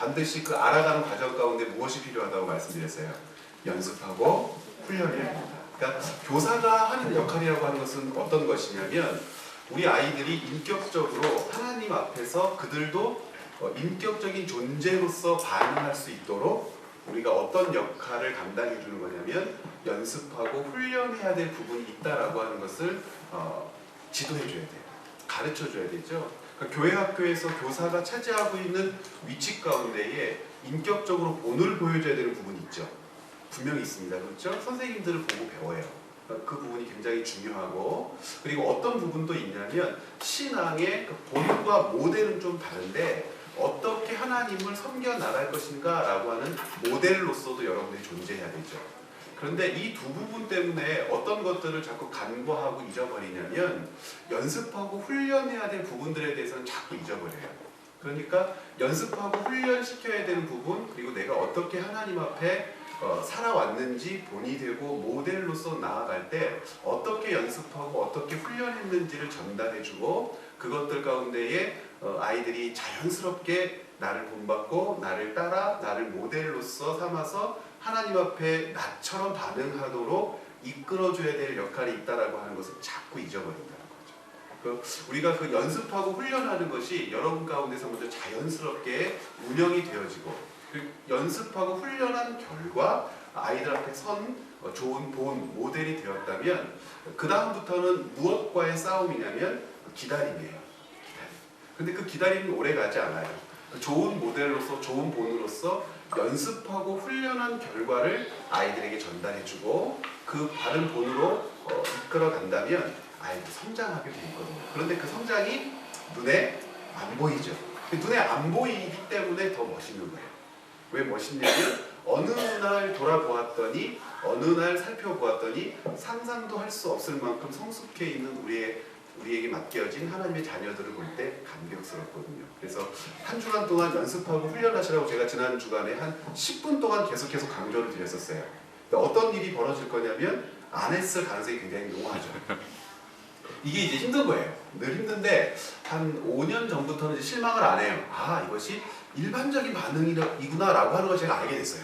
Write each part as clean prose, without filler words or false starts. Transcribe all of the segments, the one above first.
반드시 그 알아가는 과정 가운데 무엇이 필요하다고 말씀드렸어요? 연습하고 훈련해야 됩니다. 그러니까 교사가 하는 역할이라고 하는 것은 어떤 것이냐면 우리 아이들이 인격적으로 하나님 앞에서 그들도 인격적인 존재로서 반응할 수 있도록 우리가 어떤 역할을 감당해 주는 거냐면 연습하고 훈련해야 될 부분이 있다라고 하는 것을 지도해 줘야 돼요. 가르쳐 줘야 되죠. 그러니까 교회 학교에서 교사가 차지하고 있는 위치 가운데에 인격적으로 본을 보여줘야 되는 부분이 있죠. 분명히 있습니다. 그렇죠? 선생님들을 보고 배워요. 그 부분이 굉장히 중요하고, 그리고 어떤 부분도 있냐면 신앙의 그 본과 모델은 좀 다른데 어떻게 하나님을 섬겨 나갈 것인가 라고 하는 모델로서도 여러분들이 존재해야 되죠. 그런데 이 두 부분 때문에 어떤 것들을 자꾸 간과하고 잊어버리냐면 연습하고 훈련해야 될 부분들에 대해서는 자꾸 잊어버려요. 그러니까 연습하고 훈련시켜야 되는 부분, 그리고 내가 어떻게 하나님 앞에 살아왔는지 본이 되고 모델로서 나아갈 때 어떻게 연습하고 어떻게 훈련했는지를 전달해주고, 그것들 가운데에 아이들이 자연스럽게 나를 본받고 나를 따라 나를 모델로서 삼아서 하나님 앞에 나처럼 반응하도록 이끌어줘야 될 역할이 있다라고 하는 것을 자꾸 잊어버린다는 거죠. 우리가 그 연습하고 훈련하는 것이 여러분 가운데서 먼저 자연스럽게 운영이 되어지고, 연습하고 훈련한 결과 아이들 앞에 선 좋은 본 모델이 되었다면 그 다음부터는 무엇과의 싸움이냐면 기다림이에요. 근데 그 기다림은 오래 가지 않아요. 좋은 모델로서 좋은 본으로서 연습하고 훈련한 결과를 아이들에게 전달해주고 그 바른 본으로 이끌어 간다면 아이들이 성장하게 돼 있거든요. 그런데 그 성장이 눈에 안 보이죠. 눈에 안 보이기 때문에 더 멋있는 거예요. 왜 멋있냐면 어느 날 돌아보았더니 어느 날 살펴보았더니 상상도 할 수 없을 만큼 성숙해 있는 우리에게 맡겨진 하나님의 자녀들을 볼 때 감격스럽거든요. 그래서 한 주간 동안 연습하고 훈련하시라고 제가 지난 주간에 한 10분 동안 계속해서 강조를 드렸었어요. 어떤 일이 벌어질 거냐면 안 했을 가능성이 굉장히 농후하죠. 이게 이제 힘든 거예요. 늘 힘든데 한 5년 전부터는 이제 실망을 안 해요. 아, 이것이 일반적인 반응이구나 라고 하는 걸 제가 알게 됐어요.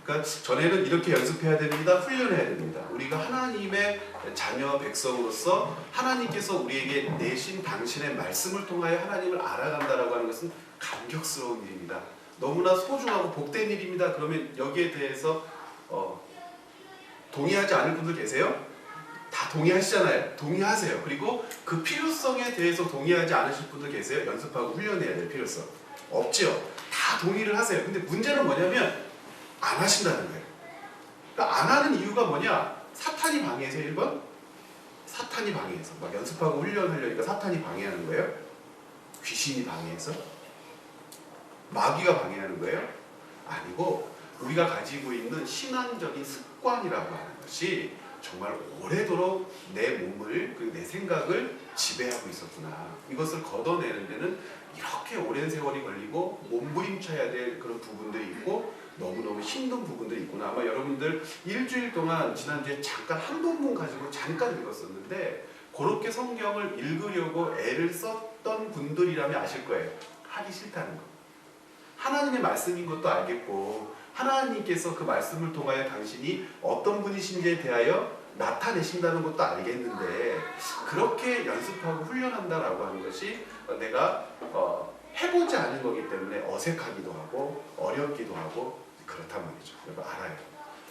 그러니까 전에는 이렇게 연습해야 됩니다. 훈련해야 됩니다. 우리가 하나님의 자녀 백성으로서 하나님께서 우리에게 내신 당신의 말씀을 통하여 하나님을 알아간다라고 하는 것은 감격스러운 일입니다. 너무나 소중하고 복된 일입니다. 그러면 여기에 대해서 동의하지 않을 분들 계세요? 다 동의하시잖아요. 동의하세요. 그리고 그 필요성에 대해서 동의하지 않으실 분들 계세요? 연습하고 훈련해야 될 필요성. 없죠. 다 동의를 하세요. 근데 문제는 뭐냐면 안 하신다는 거예요. 그러니까 안 하는 이유가 뭐냐? 사탄이 방해해서 1번? 사탄이 방해해서. 막 연습하고 훈련하려니까 사탄이 방해하는 거예요? 귀신이 방해해서? 마귀가 방해하는 거예요? 아니고 우리가 가지고 있는 신앙적인 습관이라고 하는 것이 정말 오래도록 내 몸을 그리고 내 생각을 지배하고 있었구나. 이것을 걷어내는 데는 이렇게 오랜 세월이 걸리고 몸부림쳐야 될 그런 부분들이 있고 너무너무 힘든 부분들이 있구나. 아마 여러분들 일주일 동안 지난주에 잠깐 한 부분 가지고 잠깐 읽었었는데 그렇게 성경을 읽으려고 애를 썼던 분들이라면 아실 거예요. 하기 싫다는 거. 하나님의 말씀인 것도 알겠고 하나님께서 그 말씀을 통하여 당신이 어떤 분이신지에 대하여 나타내신다는 것도 알겠는데 그렇게 연습하고 훈련한다라고 하는 것이 내가 해보지 않은 거기 때문에 어색하기도 하고 어렵기도 하고 그렇단 말이죠. 여러분 알아요.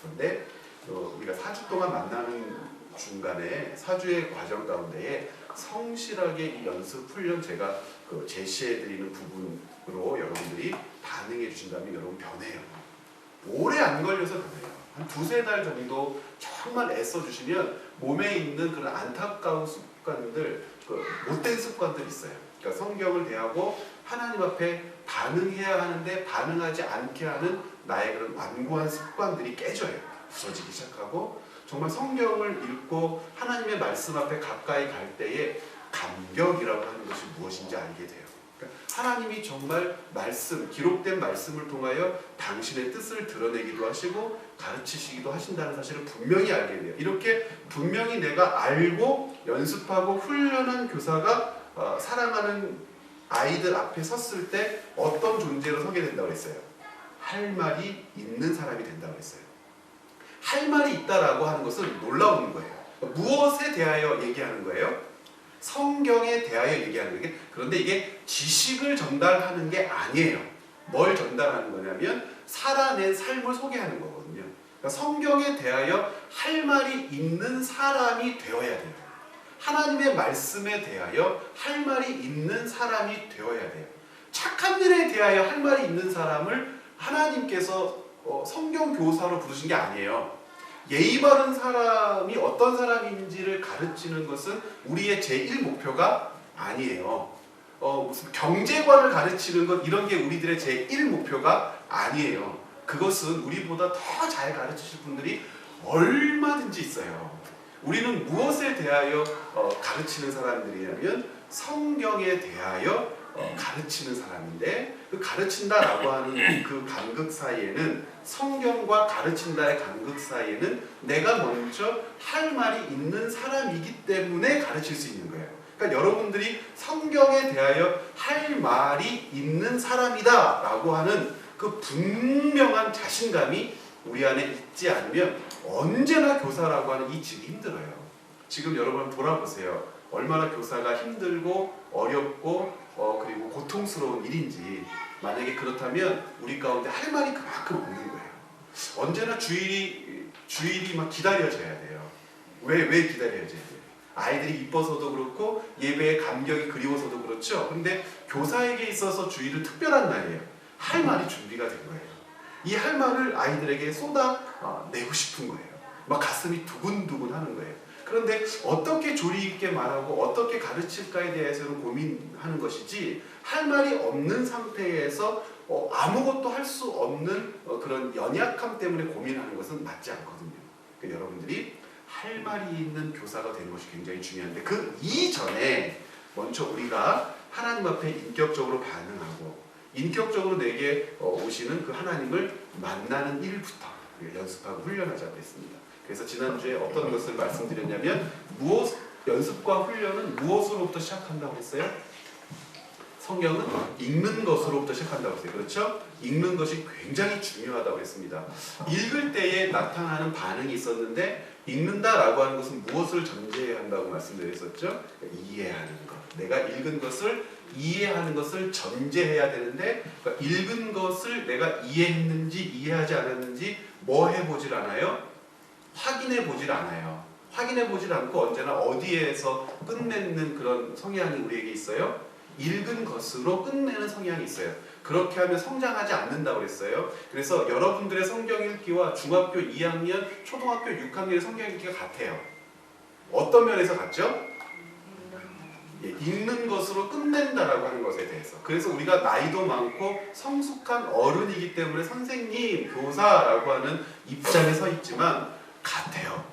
그런데 우리가 4주 동안 만나는 중간에 4주의 과정 가운데에 성실하게 이 연습 훈련 제가 제시해드리는 부분으로 여러분들이 반응해 주신다면 여러분 변해요. 오래 안 걸려서 변해요. 한 2-3달 정도 정말 애써주시면 몸에 있는 그런 안타까운 습관들, 못된 습관들이 있어요. 그러니까 성경을 대하고 하나님 앞에 반응해야 하는데 반응하지 않게 하는 나의 그런 완고한 습관들이 깨져요. 부서지기 시작하고 정말 성경을 읽고 하나님의 말씀 앞에 가까이 갈 때에 감격이라고 하는 것이 무엇인지 알게 돼요. 그러니까 하나님이 정말 말씀, 기록된 말씀을 통하여 당신의 뜻을 드러내기도 하시고 가르치시기도 하신다는 사실을 분명히 알게 돼요. 이렇게 분명히 내가 알고 연습하고 훈련한 교사가 사랑하는 아이들 앞에 섰을 때 어떤 존재로 서게 된다고 했어요? 할 말이 있는 사람이 된다고 했어요. 할 말이 있다라고 하는 것은 놀라운 거예요. 무엇에 대하여 얘기하는 거예요? 성경에 대하여 얘기하는 게. 그런데 이게 지식을 전달하는 게 아니에요. 뭘 전달하는 거냐면 살아낸 삶을 소개하는 거거든요. 그러니까 성경에 대하여 할 말이 있는 사람이 되어야 돼요. 하나님의 말씀에 대하여 할 말이 있는 사람이 되어야 돼요. 착한 일에 대하여 할 말이 있는 사람을 하나님께서 성경 교사로 부르신 게 아니에요. 예의 바른 사람이 어떤 사람인지를 가르치는 것은 우리의 제1 목표가 아니에요. 무슨 경제관을 가르치는 것 이런 게 우리들의 제1 목표가 아니에요. 그것은 우리보다 더 잘 가르치실 분들이 얼마든지 있어요. 우리는 무엇에 대하여 가르치는 사람들이냐면 성경에 대하여 가르치는 사람인데, 그 가르친다라고 하는 그 간극 사이에는, 성경과 가르친다의 간극 사이에는 내가 먼저 할 말이 있는 사람이기 때문에 가르칠 수 있는 거예요. 그러니까 여러분들이 성경에 대하여 할 말이 있는 사람이다 라고 하는 그 분명한 자신감이 우리 안에 있지 않으면 언제나 교사라고 하는 이 직이 힘들어요. 지금 여러분 돌아보세요. 얼마나 교사가 힘들고 어렵고 그리고 고통스러운 일인지. 만약에 그렇다면 우리 가운데 할 말이 그만큼 없는 거예요. 언제나 주일이 막 기다려져야 돼요. 왜 기다려져야 돼요? 아이들이 이뻐서도 그렇고 예배의 감격이 그리워서도 그렇죠. 근데 교사에게 있어서 주일은 특별한 날이에요. 할 말이 준비가 된 거예요. 이 할 말을 아이들에게 쏟아내고 싶은 거예요. 막 가슴이 두근두근 하는 거예요. 그런데 어떻게 조리 있게 말하고 어떻게 가르칠까에 대해서는 고민하는 것이지, 할 말이 없는 상태에서 아무것도 할 수 없는 그런 연약함 때문에 고민하는 것은 맞지 않거든요. 그러니까 여러분들이 할 말이 있는 교사가 되는 것이 굉장히 중요한데, 그 이전에 먼저 우리가 하나님 앞에 인격적으로 반응하고 인격적으로 내게 오시는 그 하나님을 만나는 일부터 연습하고 훈련하자고 했습니다. 그래서 지난주에 어떤 것을 말씀드렸냐면, 연습과 훈련은 무엇으로부터 시작한다고 했어요? 성경은 읽는 것으로부터 시작한다고 했어요. 그렇죠? 읽는 것이 굉장히 중요하다고 했습니다. 읽을 때에 나타나는 반응이 있었는데, 읽는다라고 하는 것은 무엇을 전제해야 한다고 말씀드렸었죠? 이해하는 것. 내가 읽은 것을 이해하는 것을 전제해야 되는데, 그러니까 읽은 것을 내가 이해했는지 이해하지 않았는지 뭐 해보질 않아요? 확인해 보질 않아요. 확인해 보질 않고 언제나 어디에서 끝내는 그런 성향이 우리에게 있어요? 읽은 것으로 끝내는 성향이 있어요. 그렇게 하면 성장하지 않는다고 그랬어요. 그래서 여러분들의 성경 읽기와 중학교 2학년, 초등학교 6학년의 성경 읽기가 같아요. 어떤 면에서 같죠? 읽는 것으로 끝낸다라고 하는 것에 대해서. 그래서 우리가 나이도 많고 성숙한 어른이기 때문에 선생님, 교사라고 하는 입장에 서 있지만 같아요.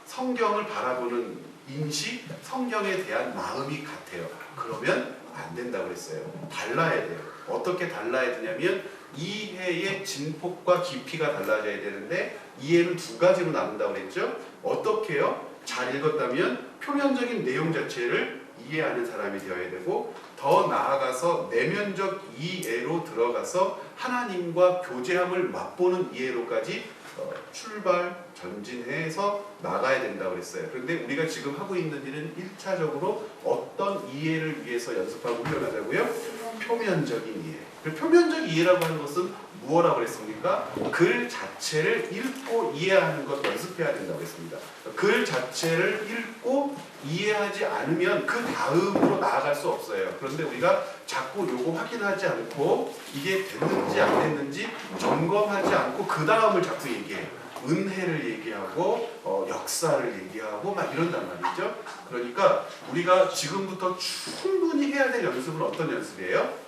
성경을 바라보는 인식, 성경에 대한 마음이 같아요. 그러면 안 된다고 그랬어요. 달라야 돼요. 어떻게 달라야 되냐면, 이해의 진폭과 깊이가 달라져야 되는데, 이해는 두 가지로 나눈다고 그랬죠. 어떻게요? 잘 읽었다면 표면적인 내용 자체를 이해하는 사람이 되어야 되고, 더 나아가서 내면적 이해로 들어가서 하나님과 교제함을 맛보는 이해로까지 전진해서 나가야 된다고 그랬어요. 그런데 우리가 지금 하고 있는 일은 1차적으로 어떤 이해를 위해서 연습하고 훈련하자고요? 표면적인 이해. 그 표면적 이해라고 하는 것은 무엇이라고 그랬습니까? 글 자체를 읽고 이해하는 것 연습해야 된다고 했습니다. 글 자체를 읽고 이해하지 않으면 그 다음으로 나아갈 수 없어요. 그런데 우리가 자꾸 요거 확인하지 않고 이게 됐는지 안 됐는지 점검하지 않고 그 다음을 자꾸 얘기해요. 은혜를 얘기하고 역사를 얘기하고 막 이런단 말이죠. 그러니까 우리가 지금부터 충분히 해야 될 연습은 어떤 연습이에요?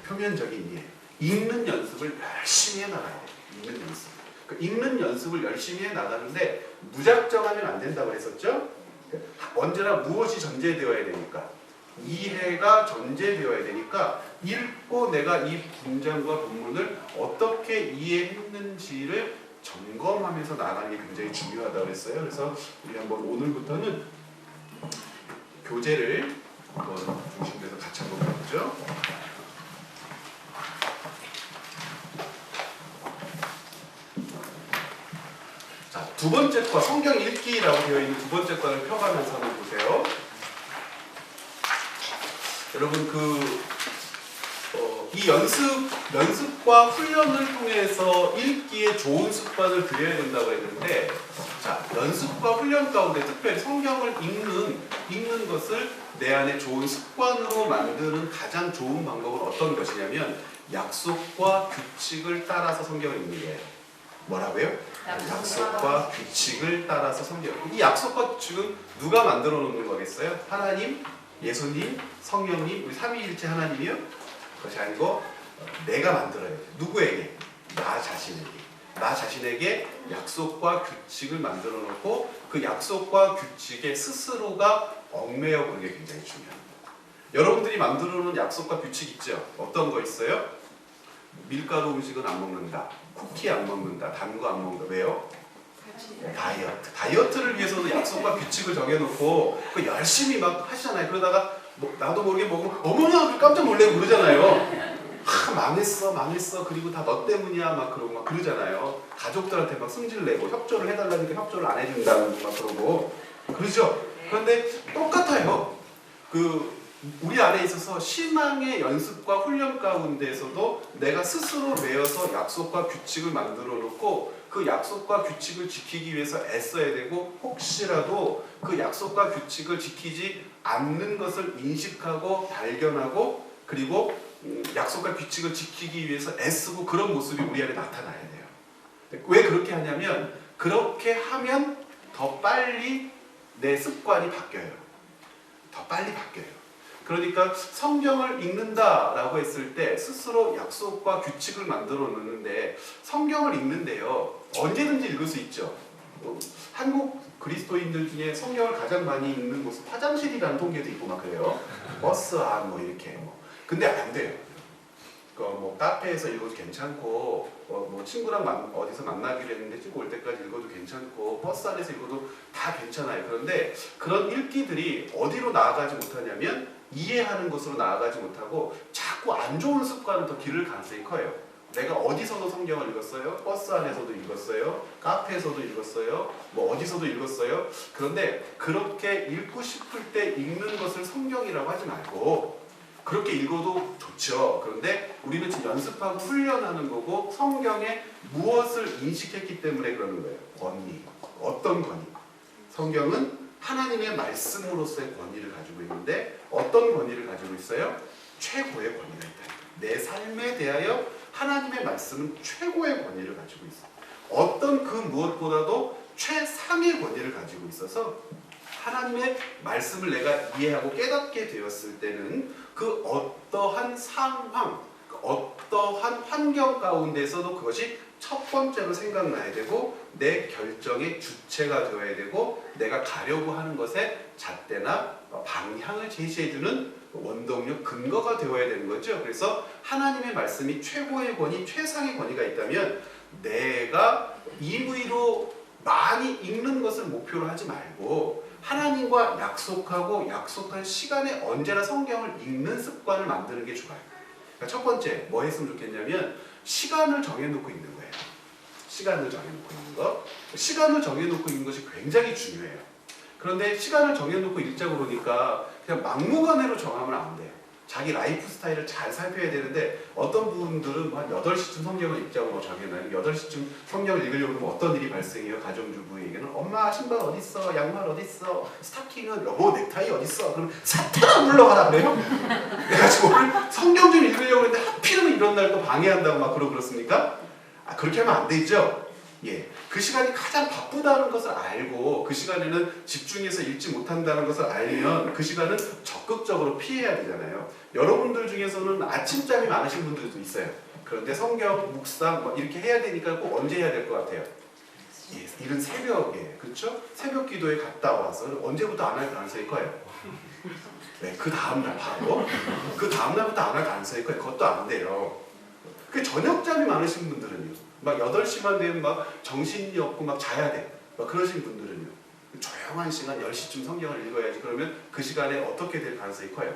표면적인 이해. 읽는 연습을 열심히 해나가야 돼요. 읽는 연습. 그 읽는 연습을 열심히 해나가는데 무작정 하면 안 된다고 했었죠? 언제나 무엇이 전제되어야 되니까? 이해가 전제되어야 되니까 읽고 내가 이 문장과 본문을 어떻게 이해했는지를 점검하면서 나가는 게 굉장히 중요하다고 했어요. 그래서 우리 한번 오늘부터는 교재를 한번 중심돼서 같이 한번 두 번째 과, 성경 읽기라고 되어 있는 두 번째 과를 펴가면서 한번 보세요. 여러분 이 연습과 훈련을 통해서 읽기에 좋은 습관을 들여야 된다고 했는데, 자, 연습과 훈련 가운데 특별히 성경을 읽는 것을 내 안에 좋은 습관으로 만드는 가장 좋은 방법은 어떤 것이냐면 약속과 규칙을 따라서 성경을 읽는 거예요. 뭐라고요? 약속과 규칙을 따라서 성경. 이 약속과 규칙은 누가 만들어 놓는 거겠어요? 하나님, 예수님, 성령님, 우리 삼위일체 하나님이요? 그것이 아니고 내가 만들어야 돼. 누구에게? 나 자신에게 약속과 규칙을 만들어 놓고 그 약속과 규칙에 스스로가 얽매여 보는 게 굉장히 중요합니다. 여러분들이 만들어 놓은 약속과 규칙 있죠? 어떤 거 있어요? 밀가루 음식은 안 먹는다. 쿠키 안 먹는다. 단 거 안 먹는다. 왜요? 다이어트를 위해서도 약속과 규칙을 정해놓고 그 열심히 막 하시잖아요. 그러다가 나도 모르게 먹으면 어머나 깜짝 놀래고 그러잖아요. 망했어 그리고 다 너 때문이야 막 그러고 막 그러잖아요. 가족들한테 막 승질내고 협조를 해달라니까 협조를 안 해준다는 막 그러고 그러죠. 그런데 똑같아요. 우리 안에 있어서 신앙의 연습과 훈련 가운데에서도 내가 스스로 외워서 약속과 규칙을 만들어 놓고 그 약속과 규칙을 지키기 위해서 애써야 되고, 혹시라도 그 약속과 규칙을 지키지 않는 것을 인식하고 발견하고, 그리고 약속과 규칙을 지키기 위해서 애쓰고, 그런 모습이 우리 안에 나타나야 돼요. 왜 그렇게 하냐면 그렇게 하면 더 빨리 내 습관이 바뀌어요. 더 빨리 바뀌어요. 그러니까 성경을 읽는다라고 했을 때 스스로 약속과 규칙을 만들어 놓는데, 성경을 읽는데요 언제든지 읽을 수 있죠. 한국 그리스도인들 중에 성경을 가장 많이 읽는 곳은 화장실이라는 통계도 있고 막 그래요. 버스 안 이렇게 근데 안 돼요. 카페에서 읽어도 괜찮고, 친구랑 어디서 만나기로 했는데 친구 올 때까지 읽어도 괜찮고, 버스 안에서 읽어도 다 괜찮아요. 그런데 그런 읽기들이 어디로 나아가지 못하냐면 이해하는 것으로 나아가지 못하고 자꾸 안 좋은 습관을 더 기를 가능성이 커요. 내가 어디서도 성경을 읽었어요. 버스 안에서도 읽었어요. 카페에서도 읽었어요. 어디서도 읽었어요. 그런데 그렇게 읽고 싶을 때 읽는 것을 성경이라고 하지 말고, 그렇게 읽어도 좋죠. 그런데 우리는 지금 연습하고 훈련하는 거고, 성경에 무엇을 인식했기 때문에 그러는 거예요. 권위. 어떤 권위? 성경은 하나님의 말씀으로서의 권위를 가지고 있는데, 어떤 권위를 가지고 있어요? 최고의 권위가 있다. 내 삶에 대하여 하나님의 말씀은 최고의 권위를 가지고 있어요. 어떤 그 무엇보다도 최상의 권위를 가지고 있어서 하나님의 말씀을 내가 이해하고 깨닫게 되었을 때는 그 어떠한 상황, 어떠한 환경 가운데서도 그것이 첫 번째로 생각나야 되고, 내 결정의 주체가 되어야 되고, 내가 가려고 하는 것에 잣대나 방향을 제시해주는 원동력, 근거가 되어야 되는 거죠. 그래서 하나님의 말씀이 최고의 권위, 최상의 권위가 있다면 내가 임의로 많이 읽는 것을 목표로 하지 말고 하나님과 약속하고 약속한 시간에 언제나 성경을 읽는 습관을 만드는 게 좋아요. 그러니까 첫 번째 뭐 했으면 좋겠냐면 시간을 정해놓고 읽는 거예요. 시간을 정해놓고 읽는 것. 시간을 정해놓고 읽는 것이 굉장히 중요해요. 그런데 시간을 정해놓고 읽자고 그러니까 그냥 막무가내로 정하면 안 돼요. 자기 라이프 스타일을 잘 살펴야 되는데, 어떤 분들은 한 8시쯤 성경을 읽자고 정해놔요. 8시쯤 성경을 읽으려고 하면 어떤 일이 발생해요? 가정주부에게는 엄마 신발 어딨어? 양말 어딨어? 스타킹은 여보 넥타이 어딨어? 그럼 사탄아 물러가라 그래요? 그래가지고 오늘 성경 좀 읽으려고 했는데 하필이면 이런 날 또 방해한다고 막 그렇습니까? 그렇게 하면 안 되죠. 그 시간이 가장 바쁘다는 것을 알고 그 시간에는 집중해서 읽지 못한다는 것을 알면 그 시간은 적극적으로 피해야 되잖아요. 여러분들 중에서는 아침잠이 많으신 분들도 있어요. 그런데 성경, 묵상 이렇게 해야 되니까 꼭 언제 해야 될 것 같아요? 이른 새벽에, 그렇죠? 새벽 기도에 갔다 와서 언제부터 안 할 가능성이 커요? 그 다음날 바로? 그 다음날부터 안 할 가능성이 커요. 그것도 안 돼요. 그 저녁잠이 많으신 분들은요, 막 8시만 되면 막 정신이 없고 막 자야 돼. 막 그러신 분들은요, 조용한 시간 10시쯤 성경을 읽어야지. 그러면 그 시간에 어떻게 될 가능성이 커요?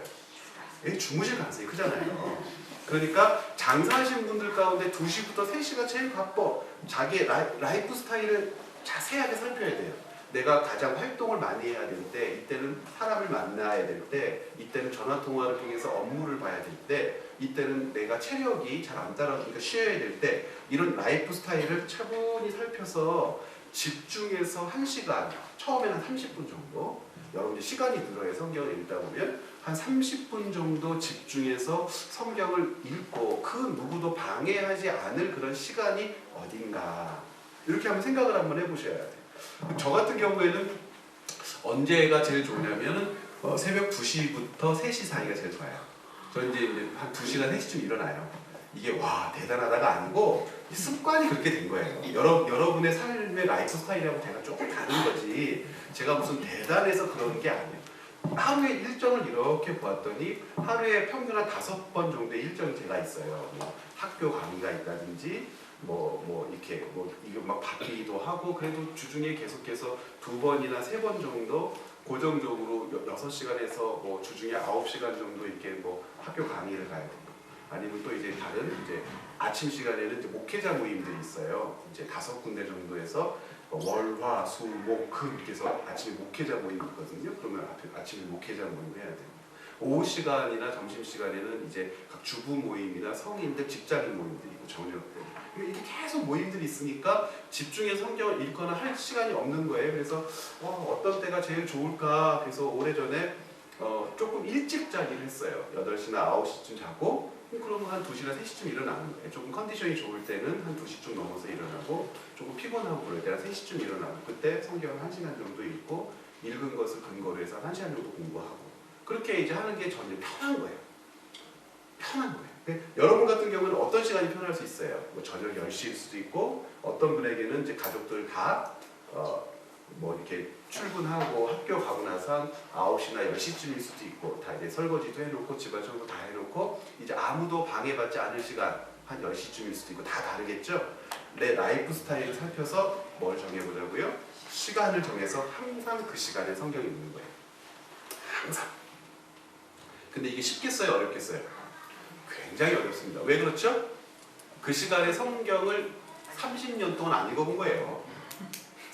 주무실 가능성이 크잖아요. 그러니까 장사하시는 분들 가운데 2시부터 3시가 제일 바빠. 자기의 라이프 스타일을 자세하게 살펴야 돼요. 내가 가장 활동을 많이 해야 될 때, 이때는 사람을 만나야 될 때, 이때는 전화통화를 통해서 업무를 봐야 될 때, 이때는 내가 체력이 잘 안 따라주니까 쉬어야 될 때, 이런 라이프 스타일을 차분히 살펴서 집중해서 1시간, 처음에는 30분 정도, 여러분들 시간이 늘어요. 성경을 읽다 보면 한 30분 정도 집중해서 성경을 읽고 그 누구도 방해하지 않을 그런 시간이 어딘가, 이렇게 한번 생각을 한번 해보셔야 돼요. 저 같은 경우에는 언제가 제일 좋냐면은 새벽 2시부터 3시 사이가 제일 좋아요. 저 이제 한 2시간 3시쯤 일어나요. 이게 와 대단하다가 아니고 습관이 그렇게 된 거예요. 여러분의 삶의 라이프 스타일하고 제가 조금 다른 거지, 제가 무슨 대단해서 그런 게 아니에요. 하루에 일정을 이렇게 보았더니 하루에 평균 한 5번 정도의 일정이 제가 있어요. 뭐 학교 강의가 있다든지 이렇게 이거 막 바뀌기도 하고, 그래도 주중에 계속해서 2번이나 3번 정도 고정적으로 6시간에서 뭐 주중에 9시간 정도 이렇게 뭐 학교 강의를 가야 돼요. 아니면 또 이제 다른 이제 아침 시간에는 이제 목회자 모임들이 있어요. 이제 5군데 정도에서 월, 화, 수, 목, 금 이렇게 해서 아침에 목회자 모임이 있거든요. 그러면 아침에 목회자 모임을 해야 돼요. 오후 시간이나 점심 시간에는 이제 각 주부 모임이나 성인들, 직장인 모임들이 있고 저녁 때 이렇게 계속 모임들이 있으니까 집중해서 성경을 읽거나 할 시간이 없는 거예요. 그래서 어떤 때가 제일 좋을까? 그래서 오래전에 조금 일찍 자기를 했어요. 8시나 9시쯤 자고, 그러면 한 2시나 3시쯤 일어나는 거예요. 조금 컨디션이 좋을 때는 한 2시쯤 넘어서 일어나고, 조금 피곤하고 그럴 때는 3시쯤 일어나고, 그때 성경을 1시간 정도 읽고, 읽은 것을 근거로 해서 1시간 정도 공부하고, 그렇게 이제 하는 게 저는 편한 거예요. 편한 거예요. 여러분 같은 경우는 어떤 시간이 편할 수 있어요? 뭐 저녁 10시일 수도 있고, 어떤 분에게는 이제 가족들 다 뭐 이렇게 출근하고 학교 가고 나서 한 9시나 10시쯤일 수도 있고, 다 이제 설거지도 해놓고 집안 청소 다 해놓고 이제 아무도 방해받지 않을 시간 한 10시쯤일 수도 있고, 다 다르겠죠? 내 라이프 스타일을 살펴서 뭘 정해보자고요? 시간을 정해서 항상 그 시간에 성경을 읽는 거예요. 항상. 근데 이게 쉽겠어요? 어렵겠어요? 굉장히 어렵습니다. 왜 그렇죠? 그 시간에 성경을 30년 동안 안 읽어본 거예요.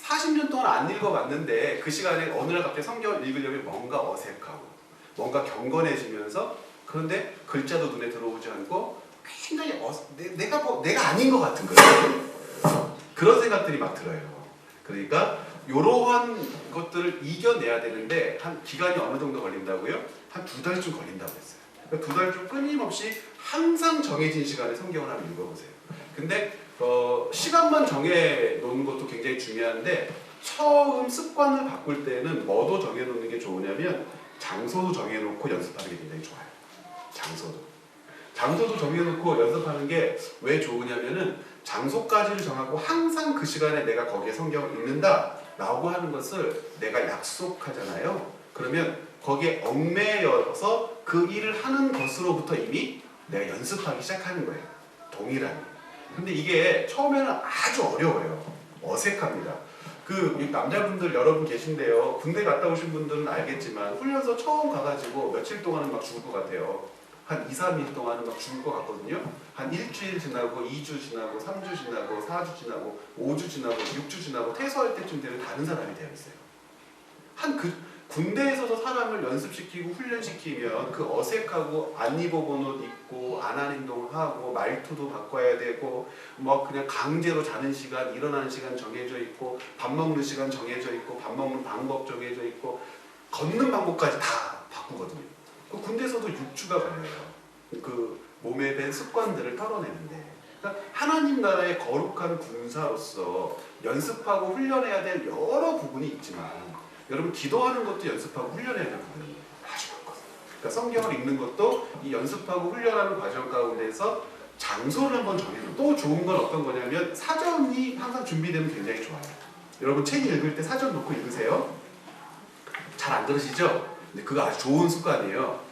40년 동안 안 읽어봤는데 그 시간에 어느 날 갑자기 성경을 읽으려면 뭔가 어색하고 뭔가 경건해지면서, 그런데 글자도 눈에 들어오지 않고 굉장히 내가 아닌 것 같은 거예요. 그런 생각들이 막 들어요. 그러니까 이러한 것들을 이겨내야 되는데 한 기간이 어느 정도 걸린다고요? 한 2달쯤 걸린다고 했어요. 그러니까 2달 좀 끊임없이 항상 정해진 시간에 성경을 한번 읽어보세요. 근데 시간만 정해놓는 것도 굉장히 중요한데, 처음 습관을 바꿀 때는 뭐도 정해놓는 게 좋으냐면 장소도 정해놓고 연습하는 게 굉장히 좋아요. 장소도 정해놓고 연습하는 게 왜 좋으냐면은, 장소까지를 정하고 항상 그 시간에 내가 거기에 성경을 읽는다 라고 하는 것을 내가 약속하잖아요. 그러면 거기에 얽매여서 그 일을 하는 것으로부터 이미 내가 연습하기 시작하는 거예요. 동일하게. 근데 이게 처음에는 아주 어려워요. 어색합니다. 그 남자분들 여러분 계신데요. 군대 갔다 오신 분들은 알겠지만 훈련소 처음 가가지고 며칠 동안은 막 죽을 것 같아요. 한 2, 3일 동안은 막 죽을 것 같거든요. 한 일주일 지나고 2주 지나고 3주 지나고 4주 지나고 5주 지나고 6주 지나고 퇴소할 때쯤 되면 다른 사람이 되어 있어요. 군대에서도 사람을 연습시키고 훈련시키면 그 어색하고 안 입어본 옷 입고 안 한 행동을 하고 말투도 바꿔야 되고, 뭐 그냥 강제로 자는 시간, 일어나는 시간 정해져 있고, 밥 먹는 시간 정해져 있고, 밥 먹는 방법 정해져 있고, 걷는 방법까지 다 바꾸거든요. 그 군대에서도 6주가 걸려요. 그 몸에 밴 습관들을 털어내는데, 그러니까 하나님 나라의 거룩한 군사로서 연습하고 훈련해야 될 여러 부분이 있지만, 여러분 기도하는 것도 연습하고 훈련해야 될 부분이에요. 아주 많거든요. 그러니까 성경을 읽는 것도 이 연습하고 훈련하는 과정 가운데서 장소를 한번 정해서, 또 좋은 건 어떤 거냐면 사전이 항상 준비되면 굉장히 좋아요. 여러분 책 읽을 때 사전 놓고 읽으세요? 잘 안 그러시죠? 근데 그거 아주 좋은 습관이에요.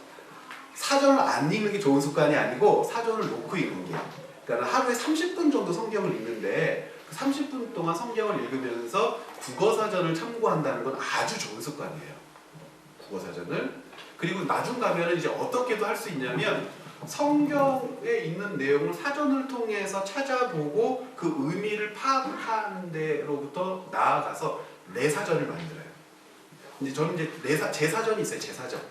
사전을 안 읽는 게 좋은 습관이 아니고 사전을 놓고 읽는 게. 그러니까 하루에 30분 정도 성경을 읽는데, 30분 동안 성경을 읽으면서 국어사전을 참고한다는 건 아주 좋은 습관이에요. 국어사전을. 그리고 나중 가면은 이제 어떻게도 할 수 있냐면 성경에 있는 내용을 사전을 통해서 찾아보고 그 의미를 파악하는 데로부터 나아가서 내 사전을 만들어요. 이제 저는 이제 제 사전이 있어요. 제 사전.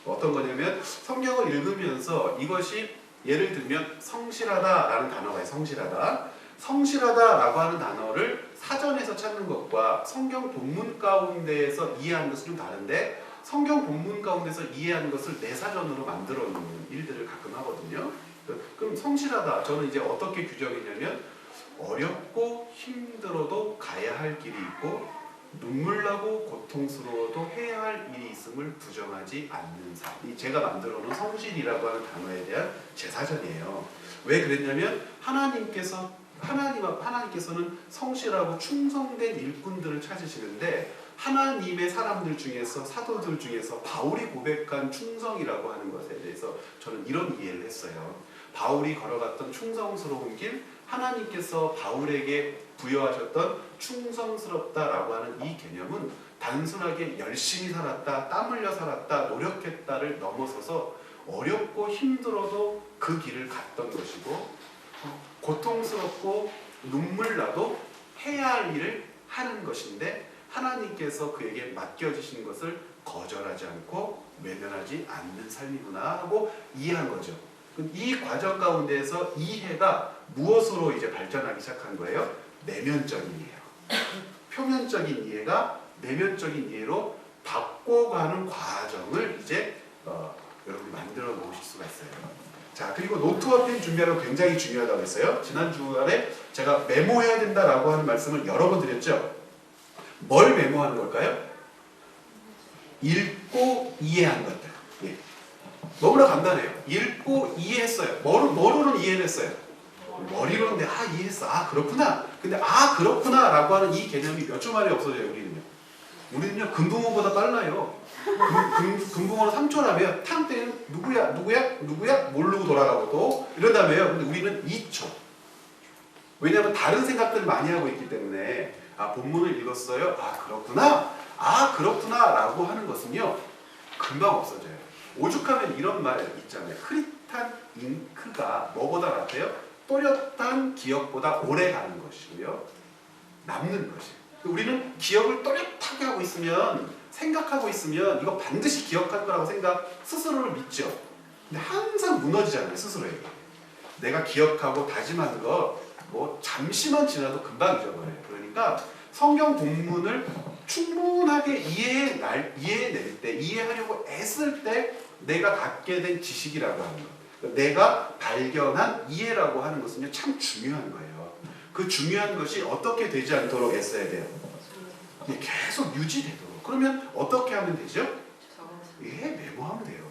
어떤 거냐면 성경을 읽으면서 이것이 예를 들면 성실하다라는 단어가 있어요. 성실하다. 성실하다라고 하는 단어를 사전에서 찾는 것과 성경 본문 가운데에서 이해하는 것은 좀 다른데 성경 본문 가운데서 이해하는 것을 내 사전으로 만들어 놓는 일들을 가끔 하거든요. 그럼 성실하다. 저는 이제 어떻게 규정했냐면 어렵고 힘들어도 가야 할 길이 있고 눈물 나고 고통스러워도 해야 할 일이 있음을 부정하지 않는 삶. 이 제가 만들어 놓은 성실이라고 하는 단어에 대한 제 사전이에요. 왜 그랬냐면 하나님께서는 성실하고 충성된 일꾼들을 찾으시는데 하나님의 사람들 중에서 사도들 중에서 바울이 고백한 충성이라고 하는 것에 대해서 저는 이런 이해를 했어요. 바울이 걸어갔던 충성스러운 길, 하나님께서 바울에게 부여하셨던 충성스럽다라고 하는 이 개념은 단순하게 열심히 살았다, 땀 흘려 살았다, 노력했다를 넘어서서 어렵고 힘들어도 그 길을 갔던 것이고 고통스럽고 눈물 나도 해야 할 일을 하는 것인데 하나님께서 그에게 맡겨주신 것을 거절하지 않고 외면하지 않는 삶이구나 하고 이해한 거죠. 이 과정 가운데에서 이해가 무엇으로 이제 발전하기 시작한 거예요? 내면적인 이해요. 표면적인 이해가 내면적인 이해로 바꿔가는 과정을 이제 여러분이 만들어 놓으실 수가 있어요. 자, 그리고 노트와 펜 준비하는 거 굉장히 중요하다고 했어요. 지난 주간에 제가 메모해야 된다라고 하는 말씀을 여러 번 드렸죠. 뭘 메모하는 걸까요? 읽고 이해한 것들. 예. 너무나 간단해요. 읽고 이해했어요. 머리로는 이해를 했어요. 머리로는 이해했어. 그렇구나. 근데 그렇구나 라고 하는 이 개념이 몇 초 만에 없어져요. 우리는요 금붕어보다 빨라요. 금붕어는 3초라며 탕 때는 누구야 모르고 돌아가고 또 이런 다음에요. 근데 우리는 2초. 왜냐하면 다른 생각들을 많이 하고 있기 때문에 본문을 읽었어요. 그렇구나 라고 하는 것은요 금방 없어져요. 오죽하면 이런 말 있잖아요. 흐릿한 잉크가 뭐보다 낫대요? 또렷한 기억보다 오래 가는 것이고요. 남는 것이에요. 우리는 기억을 또렷하게 하고 있으면 생각하고 있으면 이거 반드시 기억할 거라고 스스로를 믿죠. 근데 항상 무너지잖아요. 스스로에게. 내가 기억하고 다짐한 거 잠시만 지나도 금방 잊어버려요. 그러니까 성경 본문을 충분하게 이해해낼 때, 이해하려고 애쓸 때 내가 갖게 된 지식이라고 하는 것, 내가 발견한 이해라고 하는 것은요 참 중요한 거예요. 그 중요한 것이 어떻게 되지 않도록 애써야 돼요? 계속 유지되도록. 그러면 어떻게 하면 되죠? 메모하면 돼요.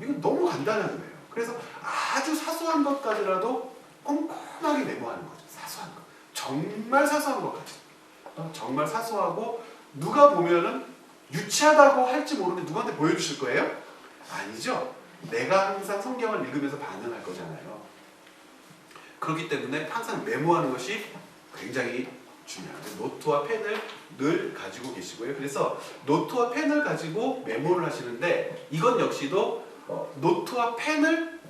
이건 너무 간단한 거예요. 그래서 아주 사소한 것까지라도 꼼꼼하게 메모하는 거죠. 사소한 것. 정말 사소한 것까지. 정말 사소하고 누가 보면은 유치하다고 할지 모르는데 누구한테 보여주실 거예요? 아니죠. 내가 항상 성경을 읽으면서 반응할 거잖아요. 그렇기 때문에 항상 메모하는 것이 굉장히 중요합니다. 노트와 펜을 늘 가지고 계시고요. 그래서 노트와 펜을 가지고 메모를 하시는데 이건 역시도 노트와 펜을